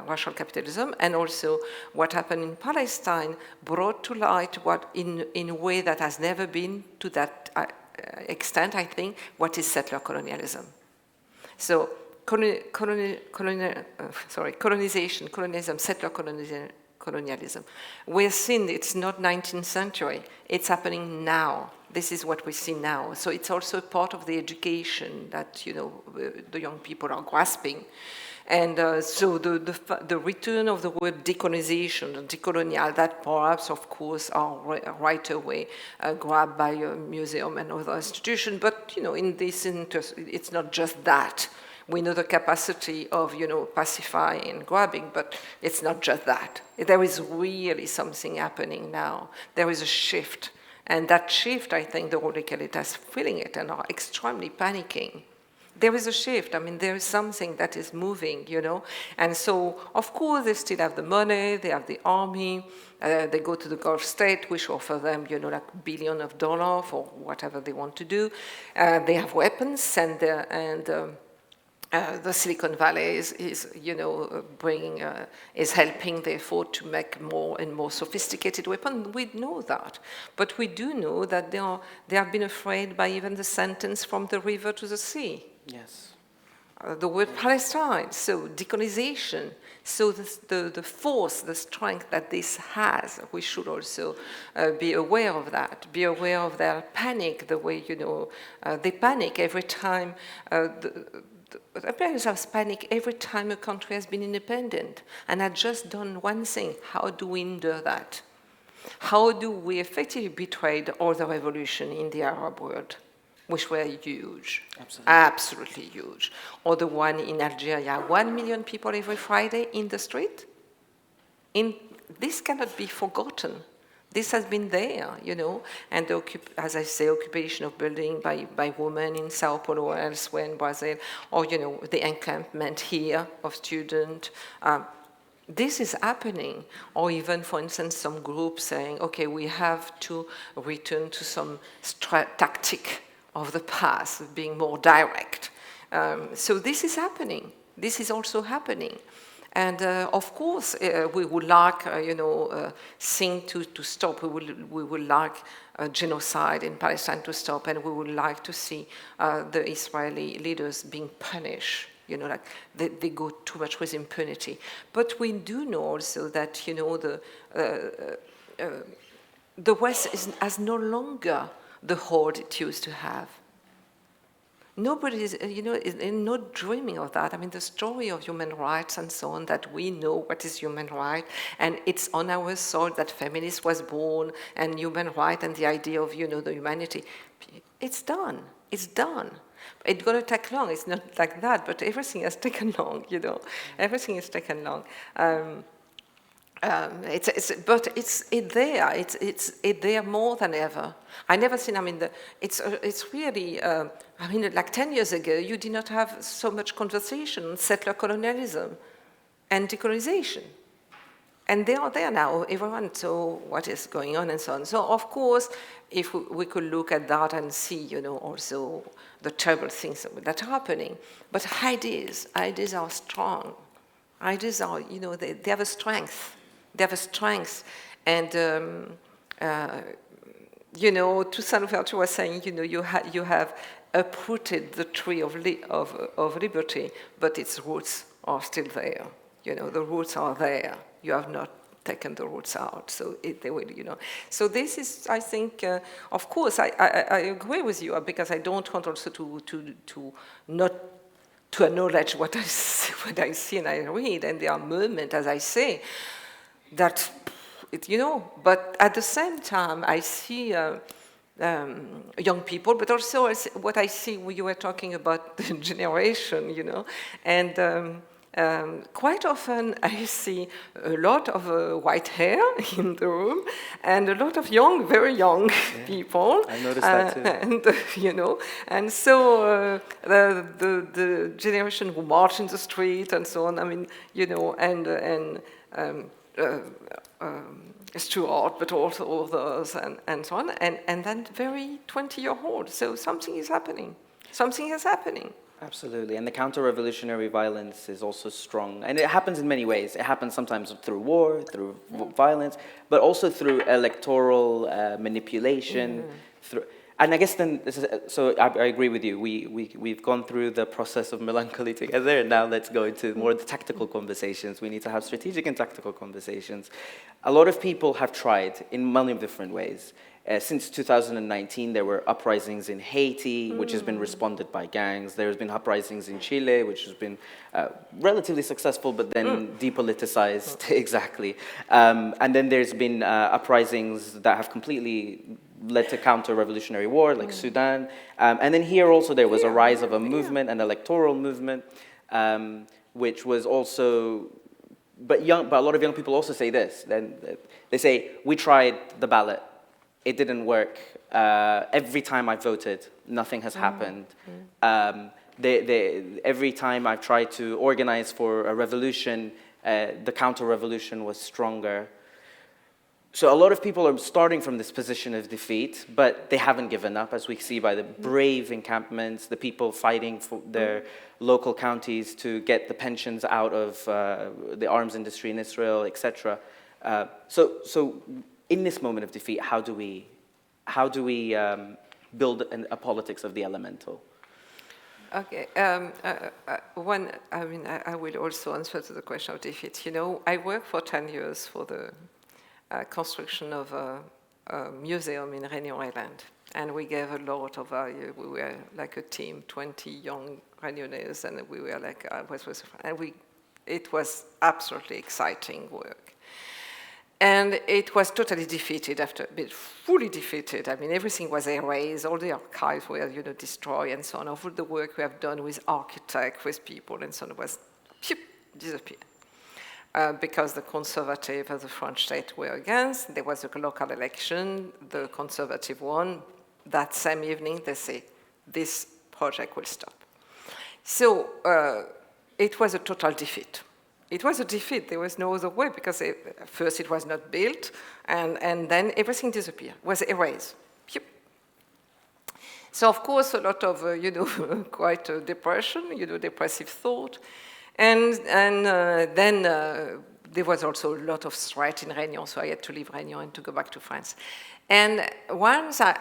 racial capitalism, and also what happened in Palestine brought to light what in a way that has never been to that extent, I think, what is settler colonialism. So colonization, colonialism, settler colonialism. We're seeing it's not 19th century, it's happening now. This is what we see now. So it's also part of the education that, the young people are grasping. And so the return of the word decolonization and decolonial, that perhaps, of course, are right away grabbed by a museum and other institutions. But, in this interest, it's not just that. We know the capacity of, pacifying and grabbing, but it's not just that. There is really something happening now. There is a shift. And that shift, I think, the world elite is feeling it and are extremely panicking. There is a shift. I mean, there is something that is moving, And so, of course, they still have the money, they have the army, they go to the Gulf state, which offer them, like billions of dollars for whatever they want to do. They have weapons, and the Silicon Valley is helping the effort to make more and more sophisticated weapons. We know that, but we do know that they have been afraid by even the sentence from the river to the sea. Yes. The word Palestine, so decolonization, so the force, the strength that this has, we should also be aware of that, be aware of their panic, the way, they panic every time, the Americans panic every time a country has been independent and had just done one thing. How do we undo that? How do we effectively betray all the revolution in the Arab world? Which were huge, absolutely huge. Or the one in Algeria, 1 million people every Friday in the street. This cannot be forgotten. This has been there, and as I say, occupation of building by women in Sao Paulo or elsewhere in Brazil, or, the encampment here of students. This is happening, or even, for instance, some groups saying, okay, we have to return to some tactic of the past, of being more direct. So this is happening. This is also happening. And of course, we would like, things to stop. We would like genocide in Palestine to stop, and we would like to see the Israeli leaders being punished. Like they go too much with impunity. But we do know also that, the West has no longer the hold it used to have. Nobody is, is not dreaming of that. I mean, the story of human rights and so on, that we know what is human right, and it's on our soul that feminism was born, and human right and the idea of, the humanity. It's done. It's done. It's going to take long. It's not like that, but everything has taken long, Everything has taken long. But it's there. It's there more than ever. I never seen. I mean, it's really. Like 10 years ago, you did not have so much conversation on settler colonialism and decolonization, and they are there now. Everyone saw what is going on and so on. So of course, if we could look at that and see, also the terrible things that are happening. But ideas are strong. Ideas are, they have a strength. They have a strength, and Toussaint Louverture was saying, you have uprooted the tree of liberty, but its roots are still there. The roots are there. You have not taken the roots out, so they will, So this is, I think, of course, I agree with you, because I don't want also to not to acknowledge what I see and I read, and there are moments, as I say, that, but at the same time, I see young people, but also what I see when you were talking about the generation, and quite often I see a lot of white hair in the room and a lot of young, very young people. I noticed that too. And so the generation who march in the street and so on, I mean, Stuart, but also others and so on, and then very 20-year-old. So something is happening. Something is happening. Absolutely, and the counter-revolutionary violence is also strong. And it happens in many ways. It happens sometimes through war, through violence, but also through electoral manipulation. And I guess then, so I agree with you. We've gone through the process of melancholy together, and now let's go into more the tactical conversations. We need to have strategic and tactical conversations. A lot of people have tried in many different ways. Since 2019, there were uprisings in Haiti, which has been responded by gangs. There's been uprisings in Chile, which has been relatively successful, but then depoliticized, exactly. And then there's been uprisings that have completely led to counter-revolutionary war, like Sudan. And then here also there was a rise of a movement, an electoral movement, which was also, but a lot of young people also say this. Then they say, we tried the ballot. It didn't work. Every time I voted, nothing has happened. Every time I've tried to organize for a revolution, the counter-revolution was stronger. So a lot of people are starting from this position of defeat, but they haven't given up, as we see by the brave encampments, the people fighting for their local counties to get the pensions out of the arms industry in Israel, etc. So in this moment of defeat, how do we build a politics of the elemental? Okay. I will also answer to the question of defeat. I worked for 10 years for the construction of a museum in Réunion Island, and we gave a lot of value. We were like a team, 20 young Réunionnais, and we were like, it was absolutely exciting work. And it was totally defeated after, fully defeated. I mean, everything was erased, all the archives were, destroyed and so on. All the work we have done with architects, with people and so on was disappeared. Because the conservative of the French state were against. There was a local election, the conservative won. That same evening, they say, this project will stop. So it was a total defeat. It was a defeat. There was no other way, because first it was not built, and then everything disappeared, was erased. So, of course, a lot of, quite depression, depressive thought. And then there was also a lot of threat in Réunion, so I had to leave Réunion and to go back to France. And once I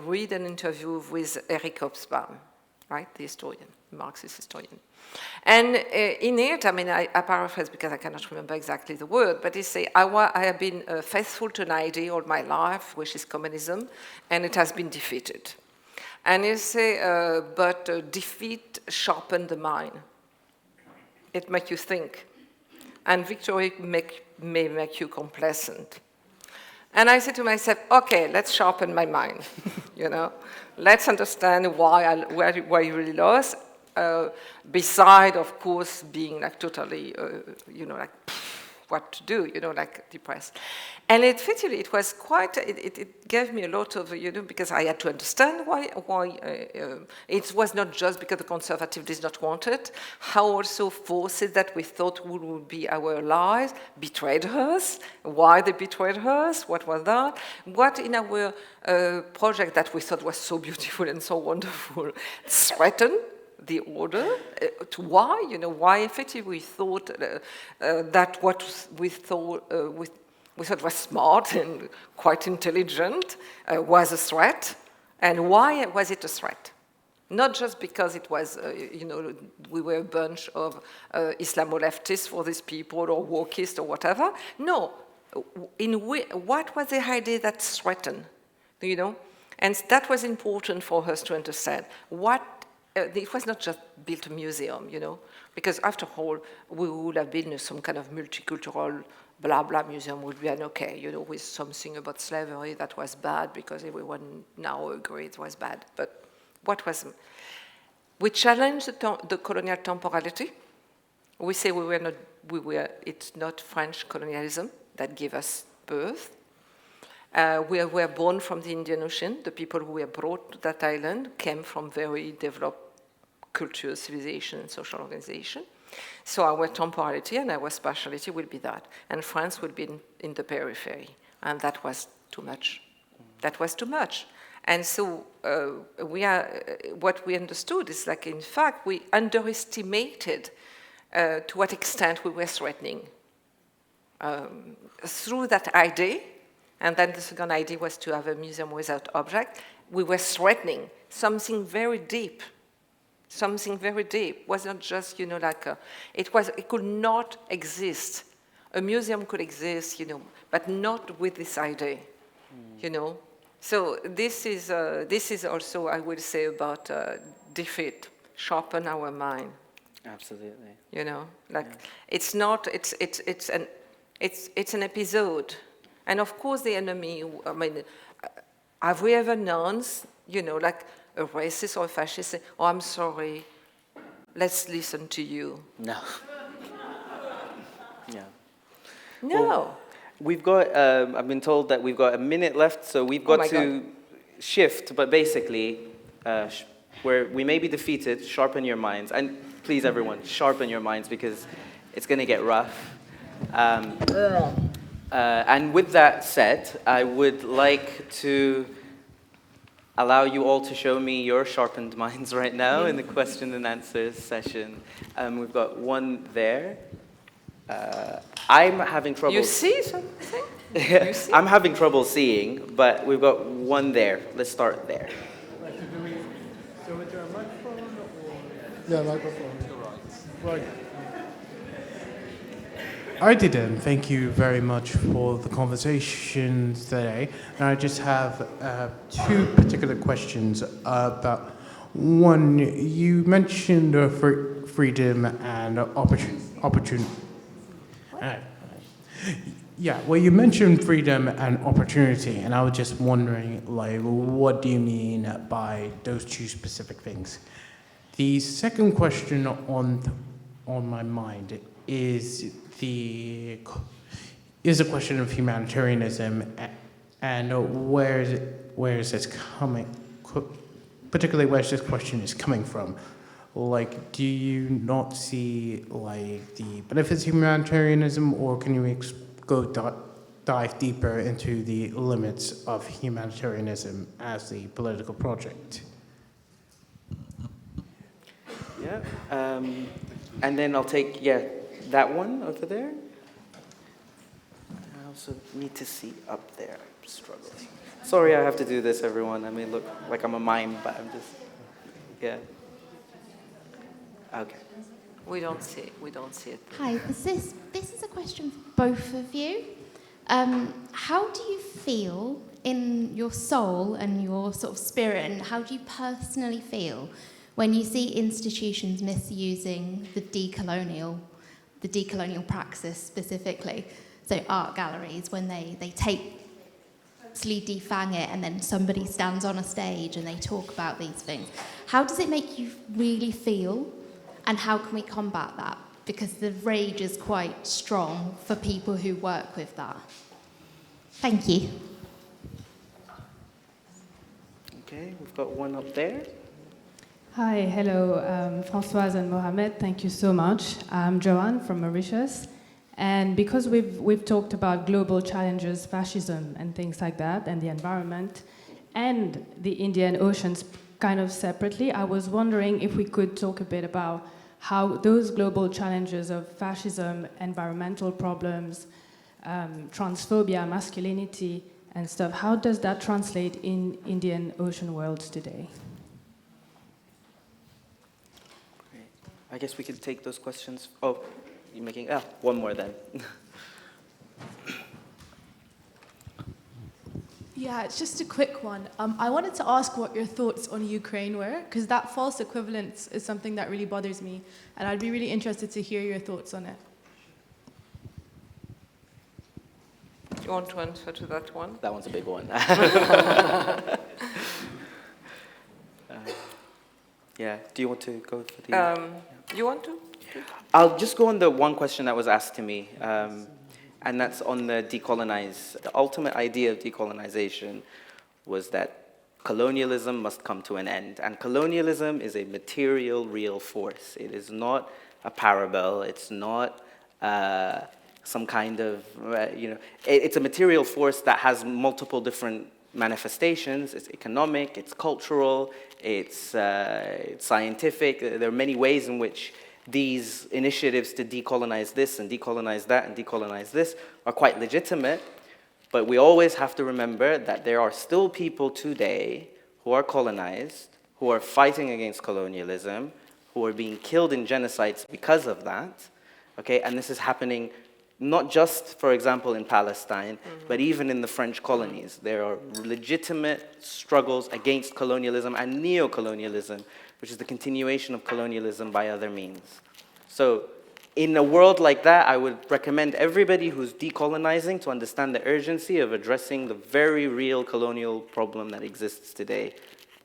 read an interview with Eric Hobsbawm, right, the historian, Marxist historian. And in it, I paraphrase because I cannot remember exactly the word, but he says, I have been faithful to an idea all my life, which is communism, and it has been defeated. And he says, but defeat sharpened the mind. It makes you think. And victory may make you complacent. And I said to myself, okay, let's sharpen my mind. Let's understand why you really lost. Beside, of course, being like totally, what to do, like depressed. And it was quite, it gave me a lot of, because I had to understand why it was not just because the conservative did not want it, how also forces that we thought would be our allies betrayed us, why they betrayed us, what was that, what in our project that we thought was so beautiful and so wonderful threatened the order, to why, why effectively we thought that what we thought was smart and quite intelligent was a threat, and why was it a threat? Not just because it was, we were a bunch of Islamo-leftists for these people, or wokists, or whatever. No, what was the idea that threatened, And that was important for us to understand. It was not just built a museum, because after all, we would have been some kind of multicultural blah blah museum would be okay, with something about slavery that was bad because everyone now agreed it was bad. But we challenged the colonial temporality we say it's not French colonialism that gave us birth. We were born from the Indian Ocean. The people who were brought to that island came from very developed culture, civilization, and social organization. So our temporality and our spatiality will be that. And France will be in the periphery. And that was too much. That was too much. And so what we understood is like, in fact, we underestimated to what extent we were threatening. Through that idea, and then the second idea was to have a museum without object, we were threatening something very deep. Something very deep. It was not just, it could not exist. A museum could exist, but not with this idea, So this is also, I would say, about defeat, sharpen our mind. Absolutely. It's not, it's an episode. And of course the enemy, have we ever known, a racist or a fascist say, oh, I'm sorry, let's listen to you? No. Yeah. No. Well, we've got, I've been told that we've got a minute left, so we've got to shift, but basically, where we may be defeated, sharpen your minds. And please, everyone, sharpen your minds because it's going to get rough. And with that said, I would like to allow you all to show me your sharpened minds right now in the question and answers session. We've got one there. I'm having trouble. You see something? You see? I'm having trouble seeing, but we've got one there. Let's start there. So is there a microphone or? Yeah, microphone. Right. I didn't. Thank you very much for the conversation today. And I just have two particular questions about one. You mentioned freedom and opportunity. Yeah, well, you mentioned freedom and opportunity, and I was just wondering, what do you mean by those two specific things? The second question on my mind is a question of humanitarianism and where is this coming, particularly where this question is coming from. Do you not see the benefits of humanitarianism, or can you dive deeper into the limits of humanitarianism as the political project? Yeah, and then I'll take, that one over there. I also need to see up there. I'm struggling. Sorry I have to do this, everyone. I may look like I'm a mime, but I'm just, Okay. We don't see it. Hi, this is a question for both of you. How do you feel in your soul and your sort of spirit, and how do you personally feel when you see institutions misusing the decolonial praxis specifically? So art galleries, when they defang it and then somebody stands on a stage and they talk about these things. How does it make you really feel? And how can we combat that? Because the rage is quite strong for people who work with that. Thank you. Okay, we've got one up there. Hi, hello, Françoise and Mohammed. Thank you so much. I'm Joanne from Mauritius. And because we've talked about global challenges, fascism and things like that, and the environment, and the Indian Oceans kind of separately, I was wondering if we could talk a bit about how those global challenges of fascism, environmental problems, transphobia, masculinity, and stuff, how does that translate in Indian Ocean worlds today? Great. I guess we could take those questions. Oh, you're making, one more then. Yeah, it's just a quick one. I wanted to ask what your thoughts on Ukraine were, because that false equivalence is something that really bothers me, and I'd be really interested to hear your thoughts on it. You want to answer to that one? That one's a big one. Do you want to go for the... You want to? Yeah. I'll just go on the one question that was asked to me, and that's on the decolonize. The ultimate idea of decolonization was that colonialism must come to an end. And colonialism is a material, real force. It is not a parable. It's not some kind of, it's a material force that has multiple different manifestations. It's economic, it's cultural, it's scientific. There are many ways in which these initiatives to decolonize this and decolonize that and decolonize this are quite legitimate. But we always have to remember that there are still people today who are colonized, who are fighting against colonialism, who are being killed in genocides because of that, okay? And this is happening not just, for example, in Palestine, but even in the French colonies. There are legitimate struggles against colonialism and neo-colonialism, which is the continuation of colonialism by other means. So in a world like that, I would recommend everybody who's decolonizing to understand the urgency of addressing the very real colonial problem that exists today,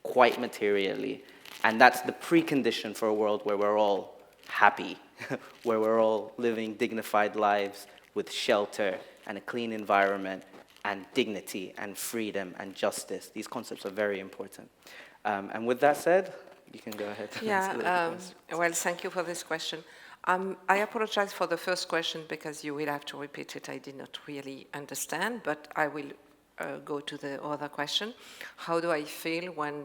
quite materially. And that's the precondition for a world where we're all happy, where we're all living dignified lives with shelter and a clean environment and dignity and freedom and justice. These concepts are very important. And with that said, you can go ahead. Yeah, well, thank you for this question. I apologize for the first question because you will have to repeat it. I did not really understand, but I will go to the other question. How do I feel when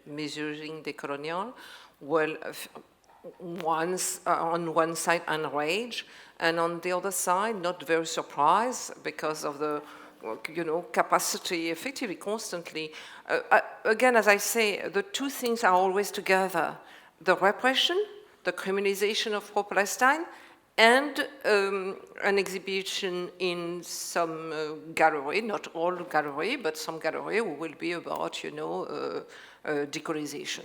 measuring decolonial? Well, on one side, enraged, and on the other side, not very surprised because of the capacity, effectively, constantly. Again, as I say, the two things are always together: the repression, the criminalization of pro-Palestine, and an exhibition in some gallery, not all gallery, but some gallery will be about, decolonization.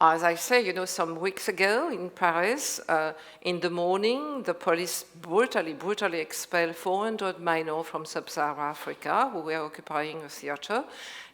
As I say, some weeks ago in Paris, in the morning, the police brutally expelled 400 minors from sub-Saharan Africa who were occupying a theater,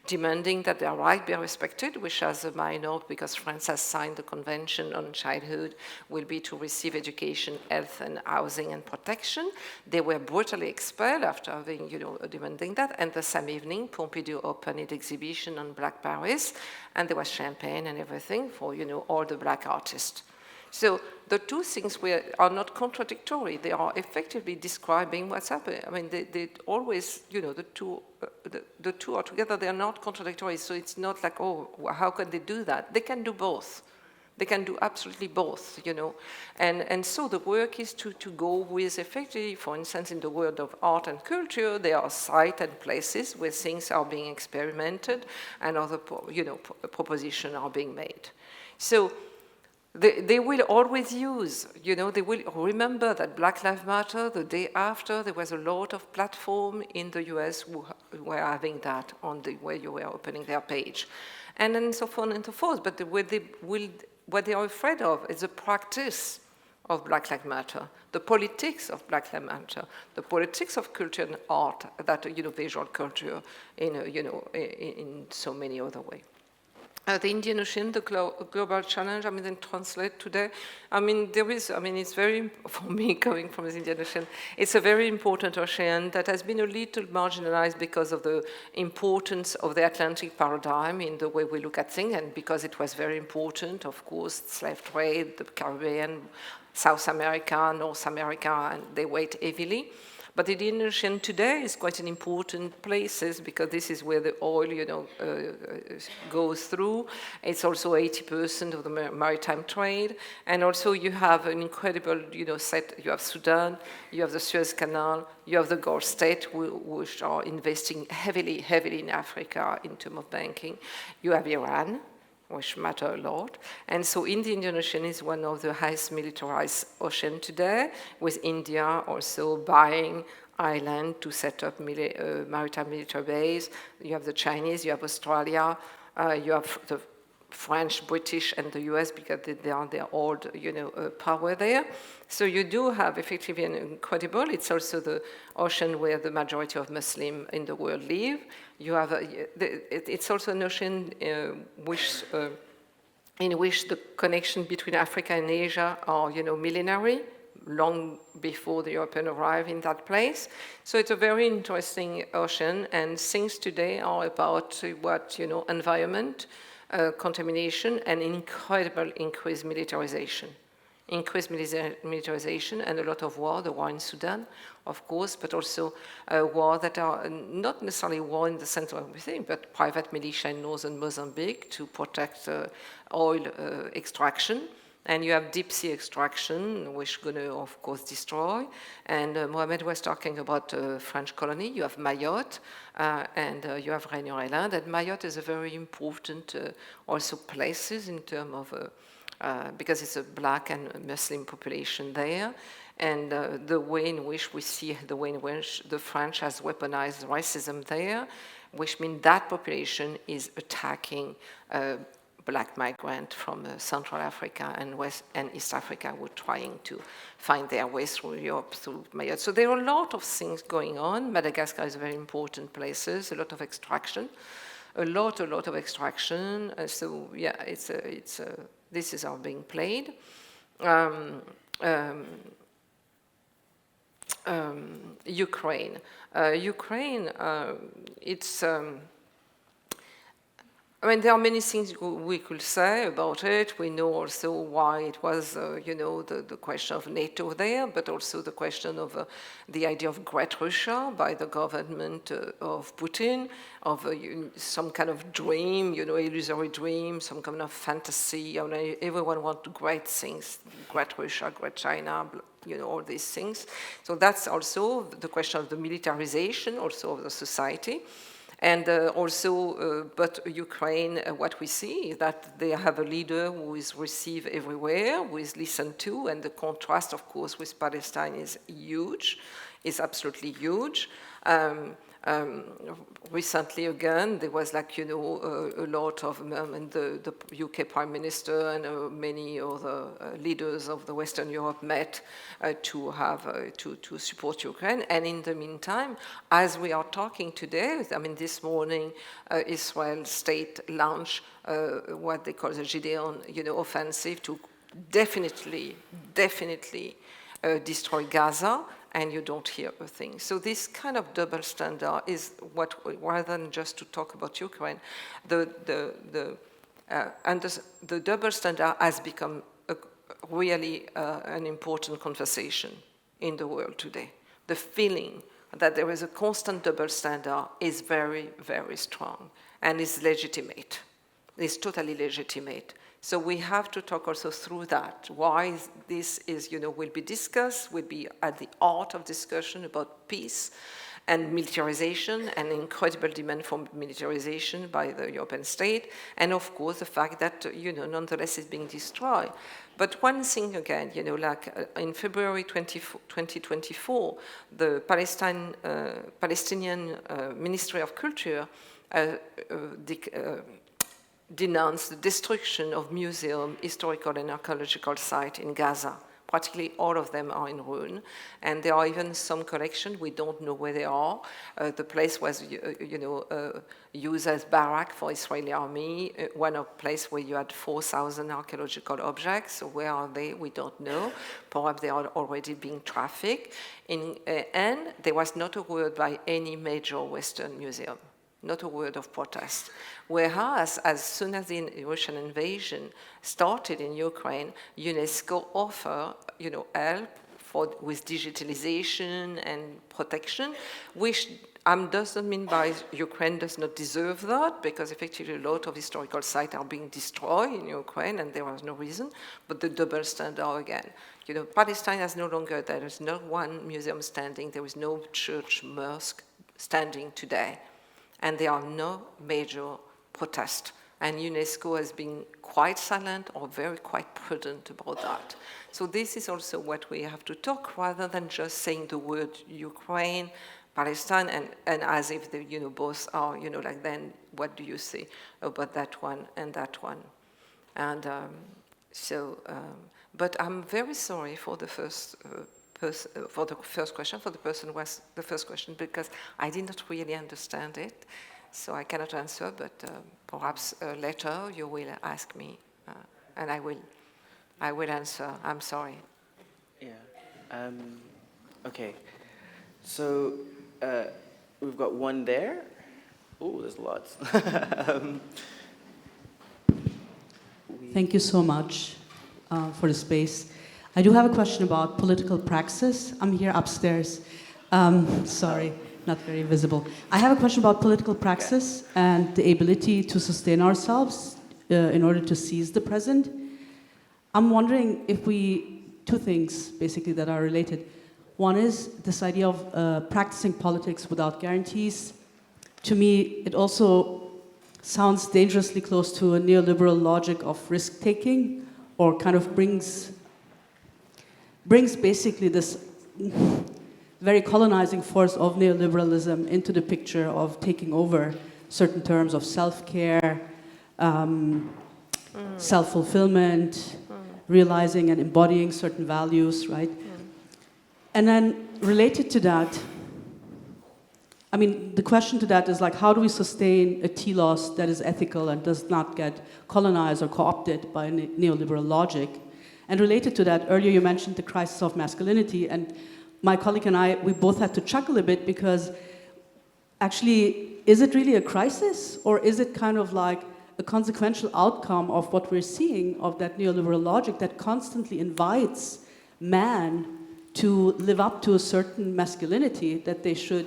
demanding that their rights be respected, which as a minor, because France has signed the Convention on Childhood, will be to receive education, health, and housing and protection. They were brutally expelled after having, demanding that. And the same evening, Pompidou opened its exhibition on Black Paris, and there was champagne and everything for, all the Black artists. So the two things are not contradictory. They are effectively describing what's happening. I mean, they always, the two are together. They are not contradictory. So it's not like, oh, how can they do that? They can do both. They can do absolutely both, And so the work is to go with effectively, for instance, in the world of art and culture, there are sites and places where things are being experimented and other, propositions are being made. So they will always use, they will remember that Black Lives Matter, the day after, there was a lot of platform in the US who were having that on where you were opening their page. And then so on and so forth. But what they are afraid of is the practice of Black Lives Matter, the politics of Black Lives Matter, the politics of culture and art, that, visual culture in so many other ways. The Indian Ocean, the global challenge, then translate today. It's very, for me, coming from the Indian Ocean, it's a very important ocean that has been a little marginalized because of the importance of the Atlantic paradigm in the way we look at things, and because it was very important, of course, slave trade, the Caribbean, South America, North America, and they weighed heavily. But the Indian Ocean today is quite an important place because this is where the oil, goes through. It's also 80% of the maritime trade. And also you have an incredible, set. You have Sudan, you have the Suez Canal, you have the Gulf States, which are investing heavily in Africa in terms of banking. You have Iran, which matter a lot. And so the Indian Ocean is one of the highest militarized oceans today, with India also buying island to set up maritime military base. You have the Chinese, you have Australia, you have the French, British, and the US, because they are the old, power there. So you do have effectively an incredible, it's also the ocean where the majority of Muslims in the world live. You have, it's also an ocean which in which the connection between Africa and Asia are, millenary, long before the Europeans arrived in that place. So it's a very interesting ocean, and things today are about what, environment, contamination, and incredible increased militarization. Increased militarization and a lot of war, the war in Sudan, of course, but also war that are not necessarily war in the center of everything, but private militia in northern Mozambique to protect oil extraction. And you have deep sea extraction, which going to, of course, destroy. And Mohammed was talking about French colony. You have Mayotte, and you have Réunion Island. And Mayotte is a very important also places in terms of because it's a black and Muslim population there, and the way in which we see the way in which the French has weaponized racism there, which means that population is attacking black migrants from Central Africa and West and East Africa who are trying to find their way through Europe through Mayotte. So there are a lot of things going on. Madagascar is a very important place, a lot of extraction, a lot of extraction. So yeah, this is all being played. Ukraine. Ukraine, it's... there are many things we could say about it. We know also why it was, the question of NATO there, but also the question of the idea of Great Russia by the government of Putin, of some kind of dream, illusory dream, some kind of fantasy. Everyone wants great things, Great Russia, Great China, all these things. So that's also the question of the militarization also of the society. And but Ukraine, what we see is that they have a leader who is received everywhere, who is listened to, and the contrast, of course, with Palestine is huge, is absolutely huge. Recently, again, there was a lot of, the UK Prime Minister and many other leaders of the Western Europe met to support Ukraine. And in the meantime, as we are talking today, this morning, Israel state launched what they call the Gideon, offensive to definitely destroy Gaza. And you don't hear a thing. So this kind of double standard is what, rather than just to talk about Ukraine, the double standard has become really an important conversation in the world today. The feeling that there is a constant double standard is very, very strong and is legitimate. It's totally legitimate. So we have to talk also through that, why this is, will be discussed, will be at the heart of discussion about peace and militarization and incredible demand for militarization by the European state, and of course the fact that, nonetheless it's being destroyed. But one thing again, in February 2024, the Palestinian Ministry of Culture denounced the destruction of museum, historical and archaeological sites in Gaza. Practically all of them are in ruin, and there are even some collections, we don't know where they are. The place was, used as barrack for Israeli army, one of place where you had 4,000 archaeological objects. So where are they? We don't know. Perhaps they are already being trafficked. And there was not a word by any major Western museum. Not a word of protest. Whereas, as soon as the Russian invasion started in Ukraine, UNESCO offered, help with digitalization and protection, which doesn't mean by Ukraine does not deserve that, because effectively a lot of historical sites are being destroyed in Ukraine, and there was no reason. But the double standard again. Palestine has no longer, there is not one museum standing, there is no church, mosque standing today. And there are no major protests. And UNESCO has been quite silent or quite prudent about that. So this is also what we have to talk, rather than just saying the word Ukraine, Palestine, and as if they, both are, then what do you say about that one and that one? And but I'm very sorry for the first for the first question, for the person who asked the first question, because I did not really understand it, so I cannot answer, but perhaps later you will ask me and I will answer. I'm sorry. Yeah. Okay. So we've got one there. Oh, there's lots. Thank you so much for the space. I do have a question about political praxis. I'm here upstairs. Sorry, not very visible. I have a question about political praxis and the ability to sustain ourselves in order to seize the present. I'm wondering if two things basically that are related. One is this idea of practicing politics without guarantees. To me, it also sounds dangerously close to a neoliberal logic of risk-taking, or kind of brings basically this very colonizing force of neoliberalism into the picture of taking over certain terms of self-care, self-fulfillment, realizing and embodying certain values, right? And then related to that, I mean, the question to that is like, how do we sustain a telos that is ethical and does not get colonized or co-opted by neoliberal logic? And related to that, earlier you mentioned the crisis of masculinity, and my colleague and I, we both had to chuckle a bit because actually, is it really a crisis, or is it kind of like a consequential outcome of what we're seeing of that neoliberal logic that constantly invites man to live up to a certain masculinity that they should,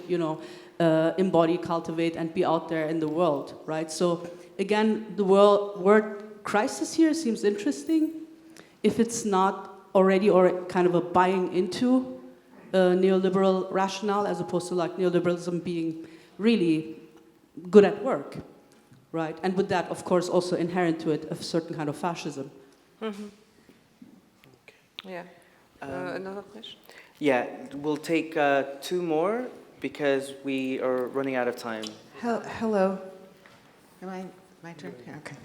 embody, cultivate, and be out there in the world, right? So again, the word crisis here seems interesting. If it's not already or kind of a buying into a neoliberal rationale as opposed to like neoliberalism being really good at work, right? And with that, of course, also inherent to it a certain kind of fascism. Mm-hmm. Okay. Yeah. Another question? Yeah, we'll take two more because we are running out of time. Hello. Am I my turn? Yeah, okay.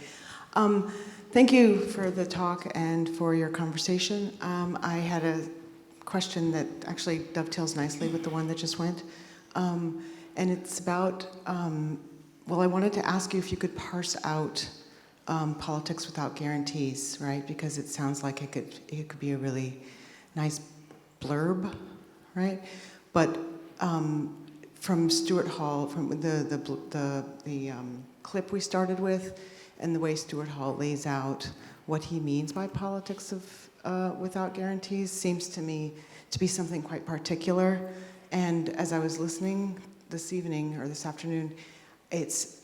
Thank you for the talk and for your conversation. I had a question that actually dovetails nicely with the one that just went. And it's about, I wanted to ask you if you could parse out politics without guarantees, right? Because it sounds like it could be a really nice blurb, right? But from Stuart Hall, from the clip we started with, and the way Stuart Hall lays out what he means by politics of without guarantees seems to me to be something quite particular. And as I was listening this evening or this afternoon,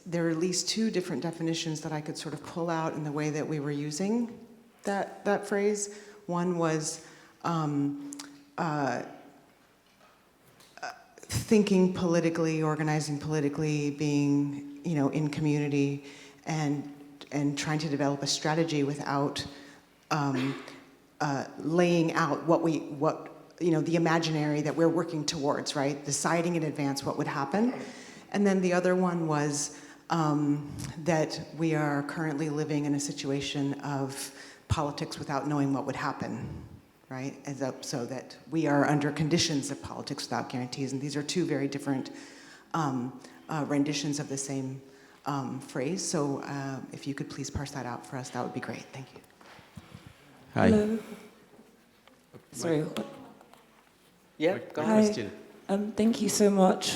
there are at least two different definitions that I could sort of pull out in the way that we were using that phrase. One was thinking politically, organizing politically, being in community, and trying to develop a strategy without laying out what the imaginary that we're working towards, right? Deciding in advance what would happen. And then the other one was that we are currently living in a situation of politics without knowing what would happen, right? So that we are under conditions of politics without guarantees. And these are two very different renditions of the same phrase. So if you could please parse that out for us, that would be great. Thank you. Hi. Hello. Sorry. Yeah, go Hi. Question. Thank you so much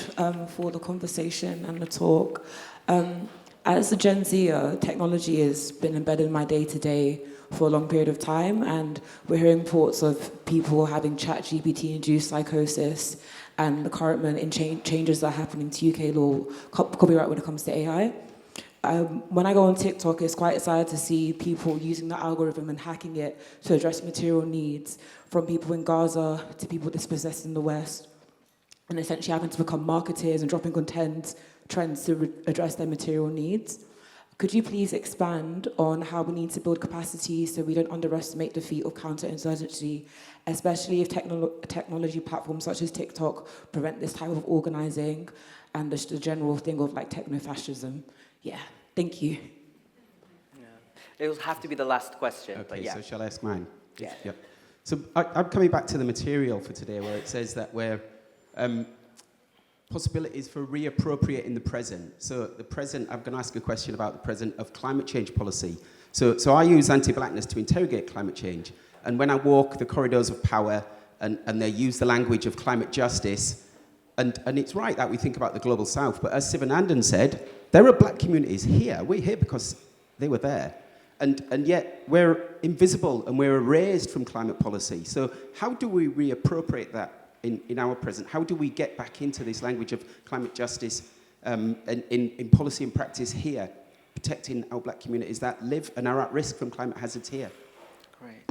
for the conversation and the talk. As a Gen Zer, technology has been embedded in my day-to-day for a long period of time, and we're hearing reports of people having ChatGPT-induced psychosis and the current changes that are happening to UK law, copyright when it comes to AI. When I go on TikTok, it's quite sad to see people using the algorithm and hacking it to address material needs, from people in Gaza to people dispossessed in the West, and essentially having to become marketeers and dropping content trends to address their material needs. Could you please expand on how we need to build capacity so we don't underestimate the feat of counterinsurgency, especially if technology platforms such as TikTok prevent this type of organizing and the general thing of like techno-fascism? Yeah, thank you. Yeah. It will have to be the last question. Okay, but yeah. so shall I ask mine? Yeah. Yep. So I'm coming back to the material for today, where it says that we're possibilities for reappropriating the present. So the present, I'm going to ask a question about the present of climate change policy. So I use anti-blackness to interrogate climate change. And when I walk the corridors of power and they use the language of climate justice, and it's right that we think about the global south, but as Sivanandan said, there are black communities here. We're here because they were there. And yet we're invisible and we're erased from climate policy. So how do we reappropriate that in our present? How do we get back into this language of climate justice in policy and practice here, protecting our black communities that live and are at risk from climate hazards here? Great.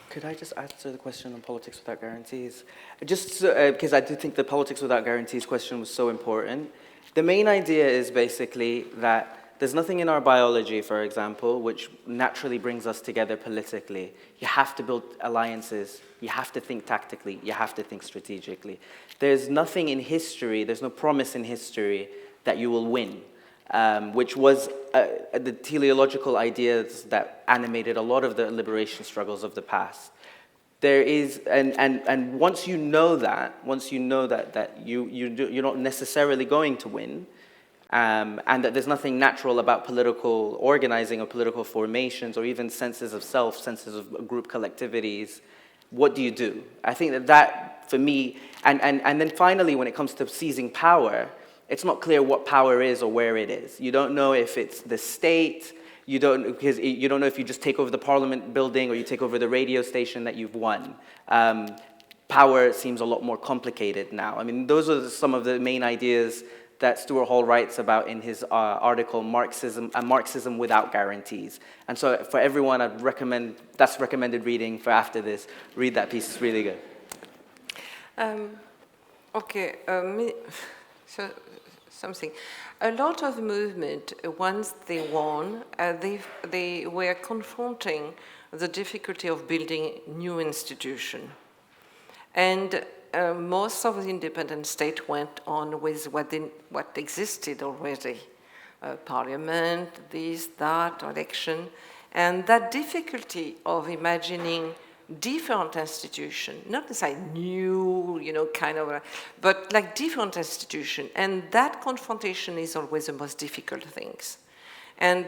Could I just answer the question on politics without guarantees? Just because I do think the politics without guarantees question was so important. The main idea is basically that there's nothing in our biology, for example, which naturally brings us together politically. You have to build alliances. You have to think tactically. You have to think strategically. There's nothing in history, there's no promise in history that you will win, which was the teleological ideas that animated a lot of the liberation struggles of the past. There is, and once you know that you're not necessarily going to win, and that there's nothing natural about political organizing or political formations or even senses of self, senses of group collectivities, what do you do? I think that for me, and then finally when it comes to seizing power, it's not clear what power is or where it is. You don't know if it's the state, because you don't know if you just take over the parliament building or you take over the radio station that you've won. Power seems a lot more complicated now. I mean, those are some of the main ideas that Stuart Hall writes about in his article, Marxism Without Guarantees. And so for everyone, I'd recommend, that's recommended reading for after this. Read that piece, it's really good. So something. A lot of movement, once they won, they were confronting the difficulty of building new institutions. And most of the independent states went on with what existed already. Parliament, this, that, election. And that difficulty of imagining different institutions, not necessarily new, but like different institutions. And that confrontation is always the most difficult things. And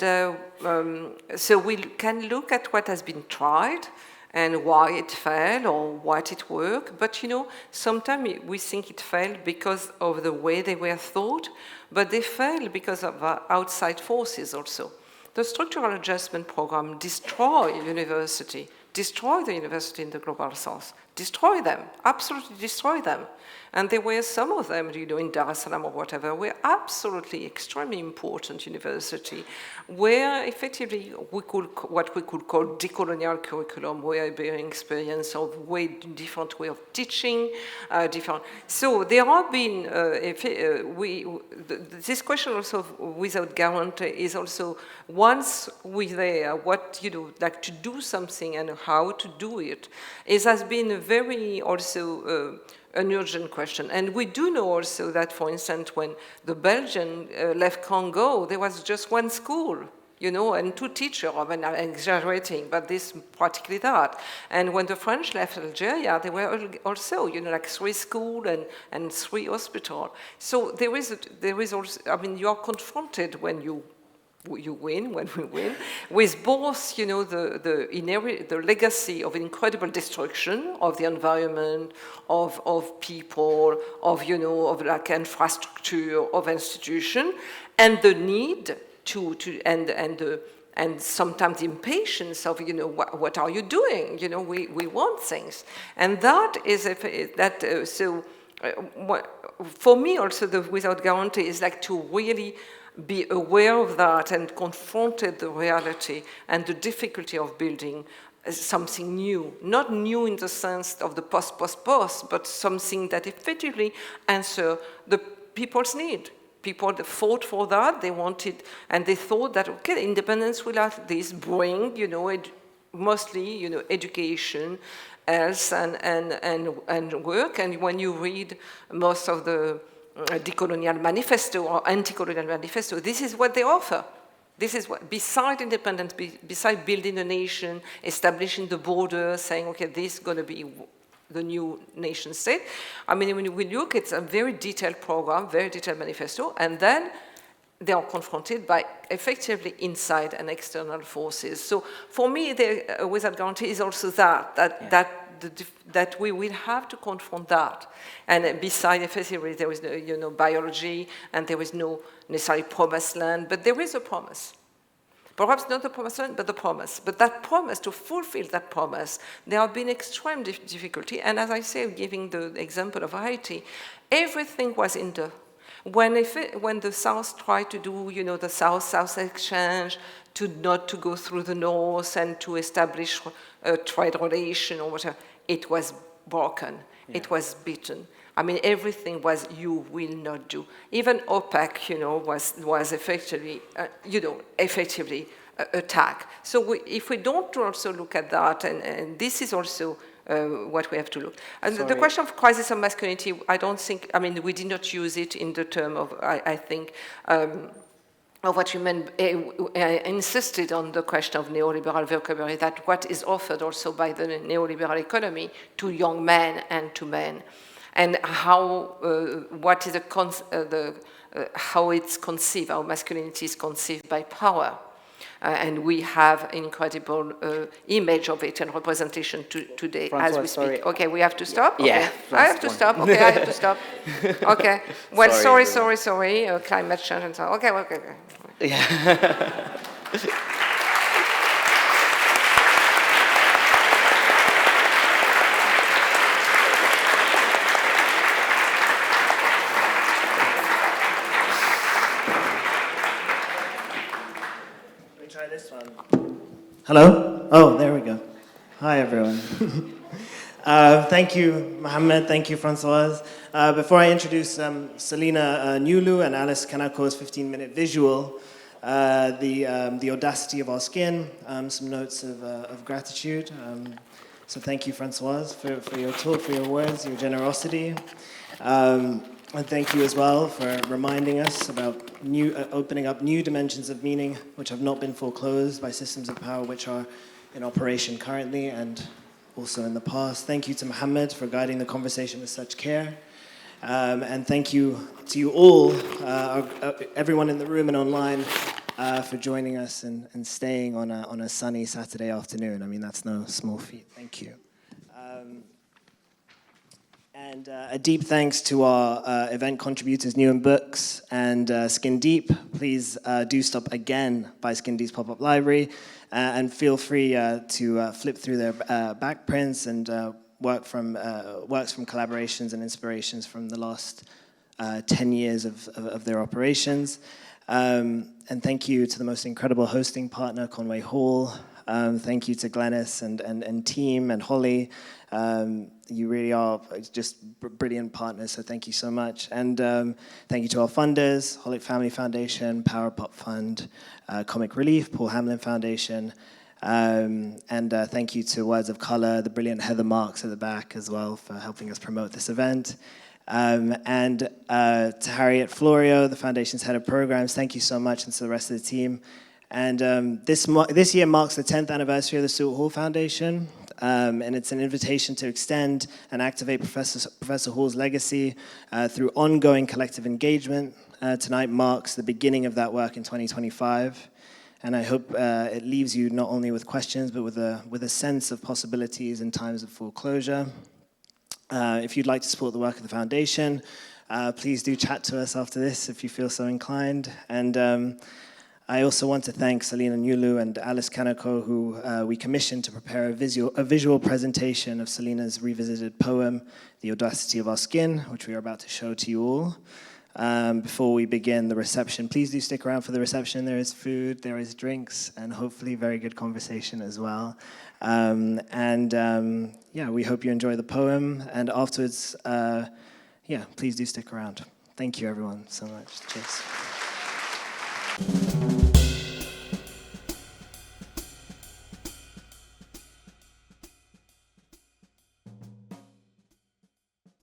so we can look at what has been tried and why it failed or what it worked. But sometimes we think it failed because of the way they were thought, but they failed because of outside forces also. The structural adjustment program destroyed the university in the global south, destroy them, absolutely destroy them. And there were some of them, in Dar es Salaam or whatever, were absolutely extremely important university, where effectively what we could call decolonial curriculum, where bearing experience of different way of teaching, different. So there have been, this question also without guarantee is also, once we're there, what, like to do something and how to do it, has been very also, an urgent question. And we do know also that, for instance, when the Belgians left Congo, there was just one school, and two teachers. I mean, I'm exaggerating, but this practically that. And when the French left Algeria, there were also, like 3 schools and 3 hospitals. So there is also, I mean, you are confronted when you win, when we win, with both, the legacy of incredible destruction of the environment, of people, of like infrastructure, of institution, and the need and sometimes the impatience of, what are you doing? We want things. And that is, for me also, the without guarantee is like to really be aware of that and confronted the reality and the difficulty of building something new. Not new in the sense of the post, but something that effectively answers the people's need. People that fought for that, they wanted, and they thought that, okay, independence will at least bring, mostly, education, health, and work. And when you read most of the decolonial manifesto or anti-colonial manifesto, this is what they offer. This is what, beside independence, beside building a nation, establishing the border, saying, okay, this is going to be the new nation state. I mean, when we look, it's a very detailed program, very detailed manifesto, and then they are confronted by effectively inside and external forces. So for me, without guarantee is also that we will have to confront that. And besides, effectively, there is no, biology, and there is no necessarily promised land, but there is a promise. Perhaps not the promised land, but the promise. But that promise, to fulfill that promise, there have been extreme difficulty. And as I say, giving the example of Haiti, everything was in the when the South tried to do, the South-South exchange, not to go through the North and to establish a trade relation or whatever, it was broken. Yeah. It was beaten. I mean, everything was, you will not do. Even OPEC, was effectively, attacked. So if we don't also look at that, and this is also what we have to look. And the question of crisis of masculinity, I don't think, we did not use it in the term of, I think, of what you meant, insisted on the question of neoliberal vocabulary, that what is offered also by the neoliberal economy to young men and to men, and how, what is how it's conceived, how masculinity is conceived by power. And we have an incredible image of it and representation today as we speak. Sorry. Okay, we have to stop? Okay. Yeah. I have to stop. Okay, I have to stop. Okay. Well, sorry. Climate change and so on. Okay. Yeah. This one. Hello? Oh, there we go. Hi, everyone. Thank you, Mohammed. Thank you, Françoise. Before I introduce Selina Nyulu and Alice Kanako's 15-minute visual, the audacity of our skin, some notes of gratitude. So thank you, Françoise, for your talk, for your words, your generosity. And thank you as well for reminding us about opening up new dimensions of meaning which have not been foreclosed by systems of power which are in operation currently and also in the past. Thank you to Mohammed for guiding the conversation with such care. And thank you to you all, everyone in the room and online, for joining us and staying on a sunny Saturday afternoon. I mean, that's no small feat. Thank you. And a deep thanks to our event contributors, New and Books and Skin Deep. Please do stop again by Skin Deep's pop-up library and feel free to flip through their backprints and works from collaborations and inspirations from the last 10 years of their operations. And thank you to the most incredible hosting partner, Conway Hall. Thank you to Glenys and team and Holly. You really are just brilliant partners, so thank you so much. And thank you to our funders, Holic Family Foundation, Power Pop Fund, Comic Relief, Paul Hamlin Foundation, and thank you to Words of Color, the brilliant Heather Marks at the back as well for helping us promote this event. And to Harriet Florio, the Foundation's Head of Programs, thank you so much, and to the rest of the team. And this year marks the 10th anniversary of the Stuart Hall Foundation, and it's an invitation to extend and activate Professor Hall's legacy through ongoing collective engagement. Tonight marks the beginning of that work in 2025, and I hope it leaves you not only with questions, but with a sense of possibilities in times of foreclosure. If you'd like to support the work of the Foundation, please do chat to us after this if you feel so inclined. And I also want to thank Selina Nyulu and Alice Kanako, who we commissioned to prepare a visual presentation of Selina's revisited poem, The Audacity of Our Skin, which we are about to show to you all. Before we begin the reception, please do stick around for the reception. There is food, there is drinks, and hopefully very good conversation as well. Yeah, we hope you enjoy the poem, and afterwards, yeah, please do stick around. Thank you, everyone, so much. Cheers.